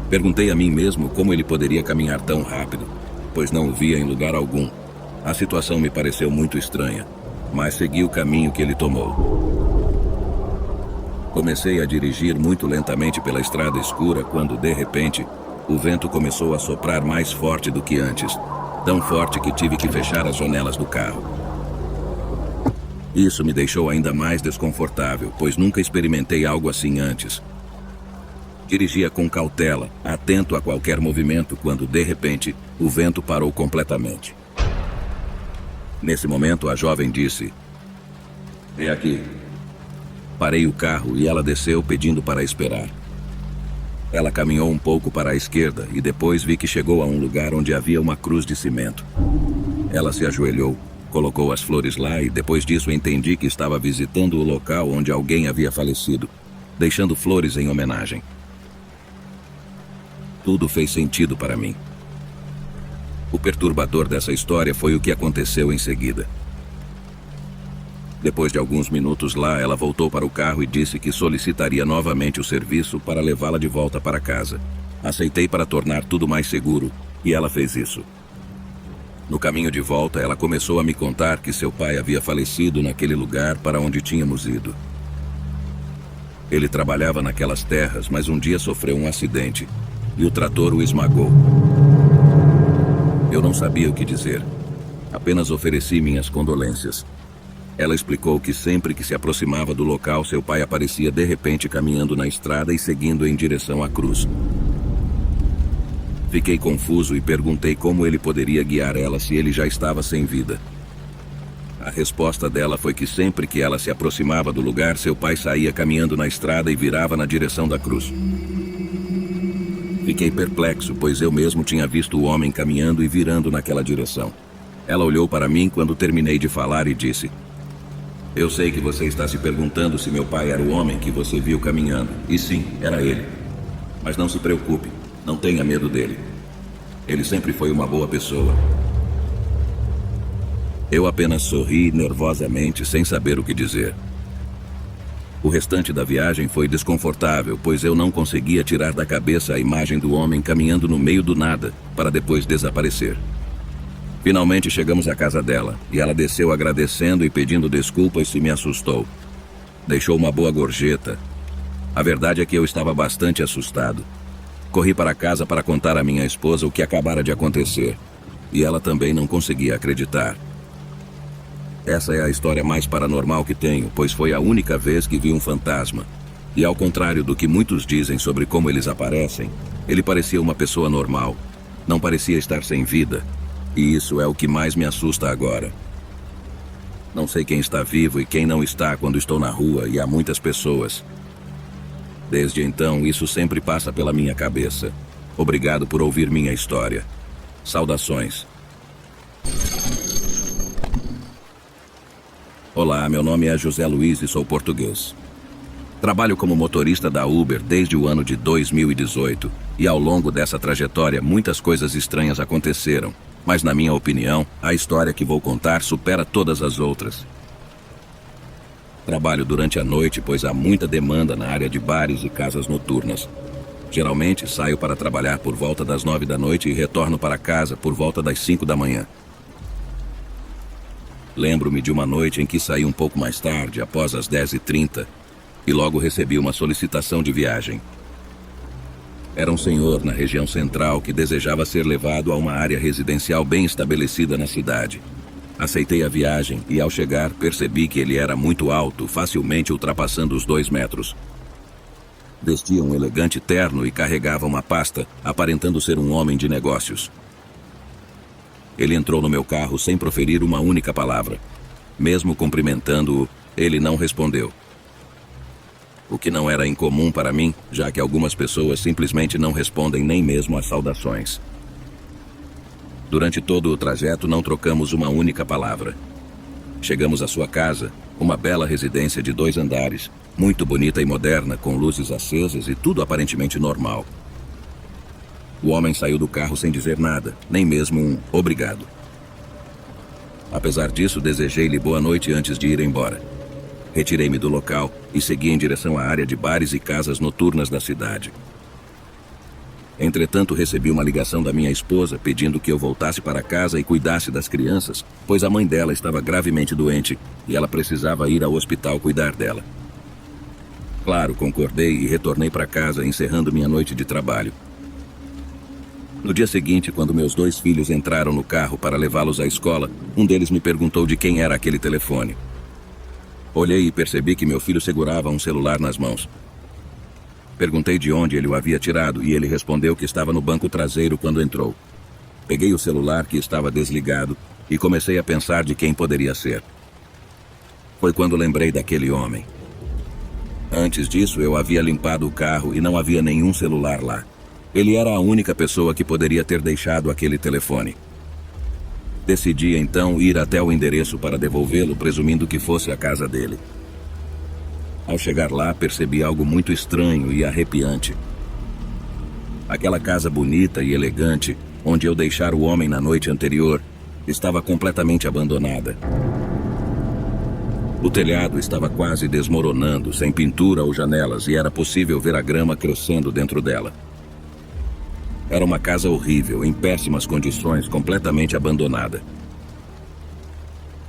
Speaker 1: Perguntei a mim mesmo como ele poderia caminhar tão rápido, pois não o via em lugar algum. A situação me pareceu muito estranha, mas segui o caminho que ele tomou. Comecei a dirigir muito lentamente pela estrada escura quando, de repente, o vento começou a soprar mais forte do que antes, tão forte que tive que fechar as janelas do carro. Isso me deixou ainda mais desconfortável, pois nunca experimentei algo assim antes. Dirigia com cautela, atento a qualquer movimento, quando, de repente, o vento parou completamente. Nesse momento, a jovem disse: "É aqui." Parei o carro e ela desceu pedindo para esperar. Ela caminhou um pouco para a esquerda e depois vi que chegou a um lugar onde havia uma cruz de cimento. Ela se ajoelhou, colocou as flores lá e depois disso entendi que estava visitando o local onde alguém havia falecido, deixando flores em homenagem. Tudo fez sentido para mim. O perturbador dessa história foi o que aconteceu em seguida. Depois de alguns minutos lá, ela voltou para o carro e disse que solicitaria novamente o serviço para levá-la de volta para casa. Aceitei para tornar tudo mais seguro, e ela fez isso. No caminho de volta, ela começou a me contar que seu pai havia falecido naquele lugar para onde tínhamos ido. Ele trabalhava naquelas terras, mas um dia sofreu um acidente, e o trator o esmagou. Eu não sabia o que dizer. Apenas ofereci minhas condolências. Ela explicou que sempre que se aproximava do local, seu pai aparecia de repente caminhando na estrada e seguindo em direção à cruz. Fiquei confuso e perguntei como ele poderia guiar ela se ele já estava sem vida. A resposta dela foi que sempre que ela se aproximava do lugar, seu pai saía caminhando na estrada e virava na direção da cruz. Fiquei perplexo, pois eu mesmo tinha visto o homem caminhando e virando naquela direção. Ela olhou para mim quando terminei de falar e disse: "Eu sei que você está se perguntando se meu pai era o homem que você viu caminhando. E sim, era ele. Mas não se preocupe, não tenha medo dele. Ele sempre foi uma boa pessoa." Eu apenas sorri nervosamente, sem saber o que dizer. O restante da viagem foi desconfortável, pois eu não conseguia tirar da cabeça a imagem do homem caminhando no meio do nada, para depois desaparecer. Finalmente chegamos à casa dela, e ela desceu agradecendo e pedindo desculpas se me assustou. Deixou uma boa gorjeta. A verdade é que eu estava bastante assustado. Corri para casa para contar à minha esposa o que acabara de acontecer, e ela também não conseguia acreditar. Essa é a história mais paranormal que tenho, pois foi a única vez que vi um fantasma. E ao contrário do que muitos dizem sobre como eles aparecem, ele parecia uma pessoa normal. Não parecia estar sem vida. E isso é o que mais me assusta agora. Não sei quem está vivo e quem não está quando estou na rua e há muitas pessoas. Desde então, isso sempre passa pela minha cabeça. Obrigado por ouvir minha história. Saudações. Olá, meu nome é José Luiz e sou português. Trabalho como motorista da Uber desde o ano de 2018 e ao longo dessa trajetória muitas coisas estranhas aconteceram, mas na minha opinião, a história que vou contar supera todas as outras. Trabalho durante a noite, pois há muita demanda na área de bares e casas noturnas. Geralmente saio para trabalhar por volta das 9 da noite e retorno para casa por volta das 5 da manhã. Lembro-me de uma noite em que saí um pouco mais tarde, após as 10h30, e logo recebi uma solicitação de viagem. Era um senhor na região central que desejava ser levado a uma área residencial bem estabelecida na cidade. Aceitei a viagem e, ao chegar, percebi que ele era muito alto, facilmente ultrapassando os 2 metros. Vestia um elegante terno e carregava uma pasta, aparentando ser um homem de negócios. Ele entrou no meu carro sem proferir uma única palavra. Mesmo cumprimentando-o, ele não respondeu. O que não era incomum para mim, já que algumas pessoas simplesmente não respondem nem mesmo às saudações. Durante todo o trajeto não trocamos uma única palavra. Chegamos à sua casa, uma bela residência de 2 andares, muito bonita e moderna, com luzes acesas e tudo aparentemente normal. O homem saiu do carro sem dizer nada, nem mesmo um obrigado. Apesar disso, desejei-lhe boa noite antes de ir embora. Retirei-me do local e segui em direção à área de bares e casas noturnas da cidade. Entretanto, recebi uma ligação da minha esposa pedindo que eu voltasse para casa e cuidasse das crianças, pois a mãe dela estava gravemente doente e ela precisava ir ao hospital cuidar dela. Claro, concordei e retornei para casa, encerrando minha noite de trabalho. No dia seguinte, quando meus 2 filhos entraram no carro para levá-los à escola, um deles me perguntou de quem era aquele telefone. Olhei e percebi que meu filho segurava um celular nas mãos. Perguntei de onde ele o havia tirado e ele respondeu que estava no banco traseiro quando entrou. Peguei o celular que estava desligado e comecei a pensar de quem poderia ser. Foi quando lembrei daquele homem. Antes disso, eu havia limpado o carro e não havia nenhum celular lá. Ele era a única pessoa que poderia ter deixado aquele telefone. Decidi então ir até o endereço para devolvê-lo, presumindo que fosse a casa dele. Ao chegar lá, percebi algo muito estranho e arrepiante. Aquela casa bonita e elegante, onde eu deixara o homem na noite anterior, estava completamente abandonada. O telhado estava quase desmoronando, sem pintura ou janelas, e era possível ver a grama crescendo dentro dela. Era uma casa horrível, em péssimas condições, completamente abandonada.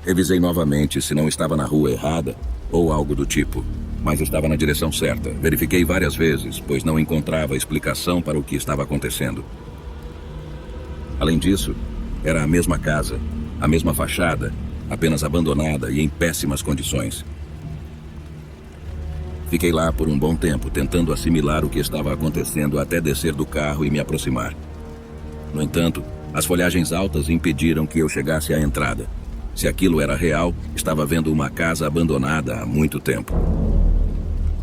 Speaker 1: Revisei novamente se não estava na rua errada ou algo do tipo, mas estava na direção certa. Verifiquei várias vezes, pois não encontrava explicação para o que estava acontecendo. Além disso, era a mesma casa, a mesma fachada, apenas abandonada e em péssimas condições. Fiquei lá por um bom tempo, tentando assimilar o que estava acontecendo até descer do carro e me aproximar. No entanto, as folhagens altas impediram que eu chegasse à entrada. Se aquilo era real, estava vendo uma casa abandonada há muito tempo.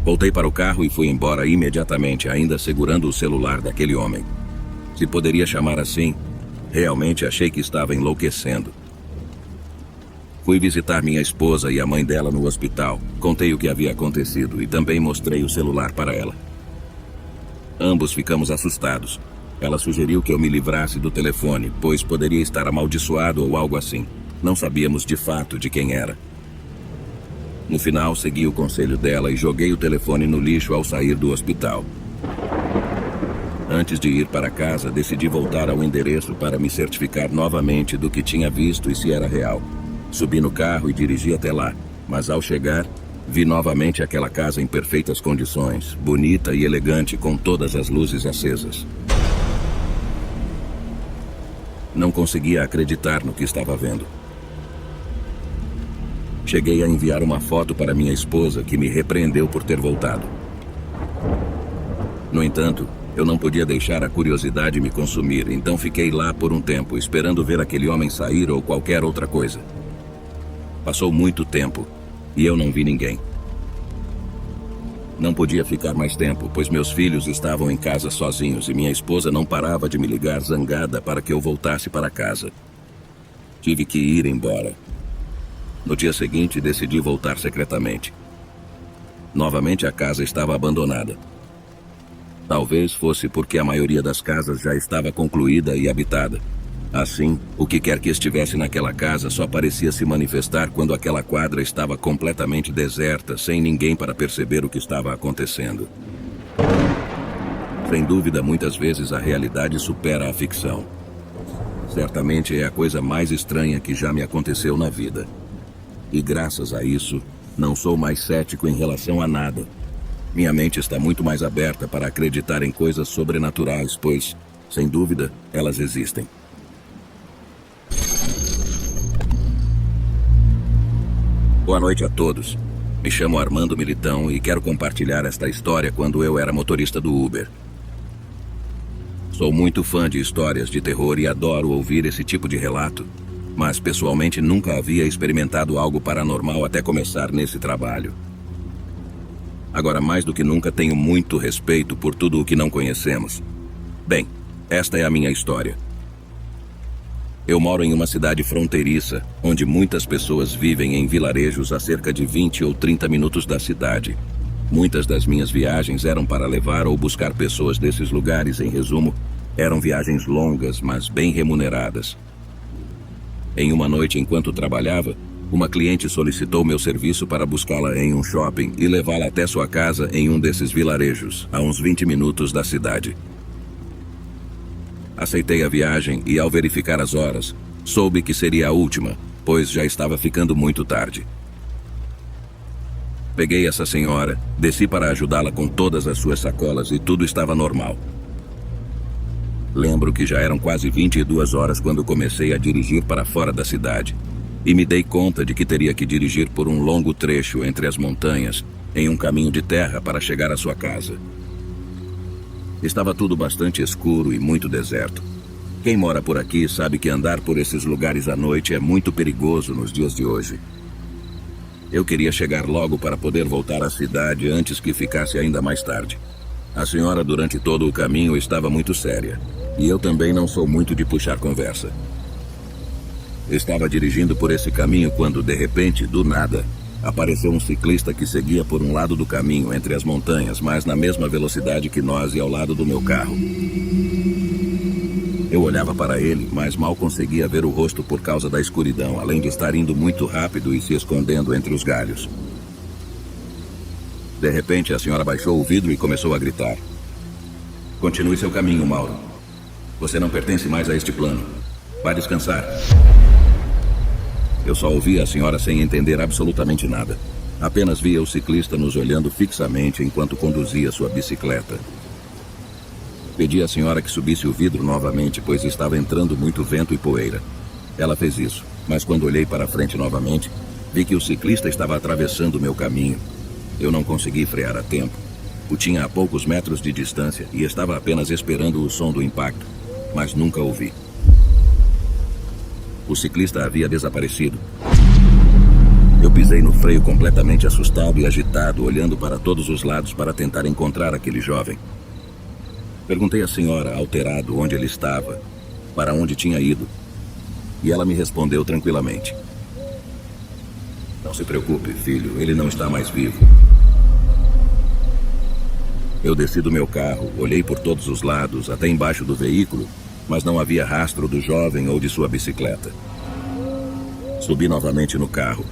Speaker 1: Voltei para o carro e fui embora imediatamente, ainda segurando o celular daquele homem. Se poderia chamar assim, realmente achei que estava enlouquecendo. Fui visitar minha esposa e a mãe dela no hospital. Contei o que havia acontecido e também mostrei o celular para ela. Ambos ficamos assustados. Ela sugeriu que eu me livrasse do telefone, pois poderia estar amaldiçoado ou algo assim. Não sabíamos de fato de quem era. No final, segui o conselho dela e joguei o telefone no lixo ao sair do hospital. Antes de ir para casa, decidi voltar ao endereço para me certificar novamente do que tinha visto e se era real. Subi no carro e dirigi até lá, mas ao chegar, vi novamente aquela casa em perfeitas condições, bonita e elegante, com todas as luzes acesas. Não conseguia acreditar no que estava vendo. Cheguei a enviar uma foto para minha esposa, que me repreendeu por ter voltado. No entanto, eu não podia deixar a curiosidade me consumir, então fiquei lá por um tempo, esperando ver aquele homem sair ou qualquer outra coisa. Passou muito tempo e eu não vi ninguém. Não podia ficar mais tempo, pois meus filhos estavam em casa sozinhos e minha esposa não parava de me ligar zangada para que eu voltasse para casa. Tive que ir embora. No dia seguinte, decidi voltar secretamente. Novamente a casa estava abandonada. Talvez fosse porque a maioria das casas já estava concluída e habitada. Assim, o que quer que estivesse naquela casa só parecia se manifestar quando aquela quadra estava completamente deserta, sem ninguém para perceber o que estava acontecendo. Sem dúvida, muitas vezes a realidade supera a ficção. Certamente é a coisa mais estranha que já me aconteceu na vida. E graças a isso, não sou mais cético em relação a nada. Minha mente está muito mais aberta para acreditar em coisas sobrenaturais, pois, sem dúvida, elas existem. Boa noite a todos. Me chamo Armando Militão e quero compartilhar esta história quando eu era motorista do Uber. Sou muito fã de histórias de terror e adoro ouvir esse tipo de relato, mas pessoalmente nunca havia experimentado algo paranormal até começar nesse trabalho. Agora, mais do que nunca, tenho muito respeito por tudo o que não conhecemos. Bem, esta é a minha história. Eu moro em uma cidade fronteiriça, onde muitas pessoas vivem em vilarejos a cerca de 20 ou 30 minutos da cidade. Muitas das minhas viagens eram para levar ou buscar pessoas desses lugares. Em resumo, eram viagens longas, mas bem remuneradas. Em uma noite, enquanto trabalhava, uma cliente solicitou meu serviço para buscá-la em um shopping e levá-la até sua casa em um desses vilarejos, a uns 20 minutos da cidade. Aceitei a viagem e, ao verificar as horas, soube que seria a última, pois já estava ficando muito tarde. Peguei essa senhora, desci para ajudá-la com todas as suas sacolas e tudo estava normal. Lembro que já eram quase 22 horas quando comecei a dirigir para fora da cidade e me dei conta de que teria que dirigir por um longo trecho entre as montanhas, em um caminho de terra para chegar à sua casa. Estava tudo bastante escuro e muito deserto. Quem mora por aqui sabe que andar por esses lugares à noite é muito perigoso nos dias de hoje. Eu queria chegar logo para poder voltar à cidade antes que ficasse ainda mais tarde. A senhora, durante todo o caminho, estava muito séria. E eu também não sou muito de puxar conversa. Estava dirigindo por esse caminho quando, de repente, do nada, apareceu um ciclista que seguia por um lado do caminho, entre as montanhas, mas na mesma velocidade que nós e ao lado do meu carro. Eu olhava para ele, mas mal conseguia ver o rosto por causa da escuridão, além de estar indo muito rápido e se escondendo entre os galhos. De repente, a senhora baixou o vidro e começou a gritar. Continue seu caminho, Mauro. Você não pertence mais a este plano. Vai descansar. Eu só ouvia a senhora sem entender absolutamente nada. Apenas via o ciclista nos olhando fixamente enquanto conduzia sua bicicleta. Pedi à senhora que subisse o vidro novamente, pois estava entrando muito vento e poeira. Ela fez isso, mas quando olhei para frente novamente, vi que o ciclista estava atravessando o meu caminho. Eu não consegui frear a tempo. O tinha a poucos metros de distância e estava apenas esperando o som do impacto, mas nunca ouvi. O ciclista havia desaparecido. Eu pisei no freio completamente assustado e agitado, olhando para todos os lados para tentar encontrar aquele jovem. Perguntei à senhora, alterado, onde ele estava, para onde tinha ido, e ela me respondeu tranquilamente. Não se preocupe, filho, ele não está mais vivo. Eu desci do meu carro, olhei por todos os lados, até embaixo do veículo, mas não havia rastro do jovem ou de sua bicicleta. Subi novamente no carro,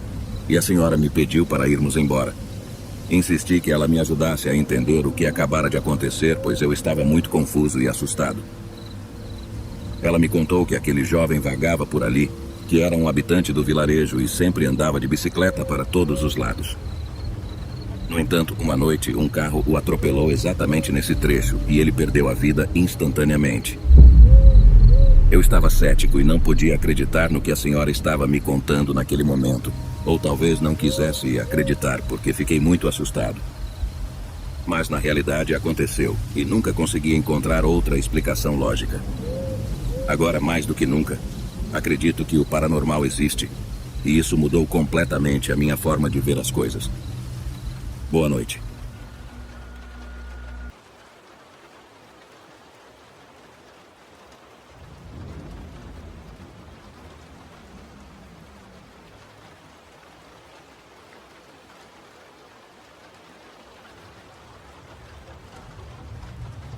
Speaker 1: e a senhora me pediu para irmos embora. Insisti que ela me ajudasse a entender o que acabara de acontecer, pois eu estava muito confuso e assustado. Ela me contou que aquele jovem vagava por ali, que era um habitante do vilarejo e sempre andava de bicicleta para todos os lados. No entanto, uma noite, um carro o atropelou exatamente nesse trecho e ele perdeu a vida instantaneamente. Eu estava cético e não podia acreditar no que a senhora estava me contando naquele momento. Ou talvez não quisesse acreditar, porque fiquei muito assustado. Mas na realidade aconteceu, e nunca consegui encontrar outra explicação lógica. Agora, mais do que nunca, acredito que o paranormal existe, e isso mudou completamente a minha forma de ver as coisas. Boa noite.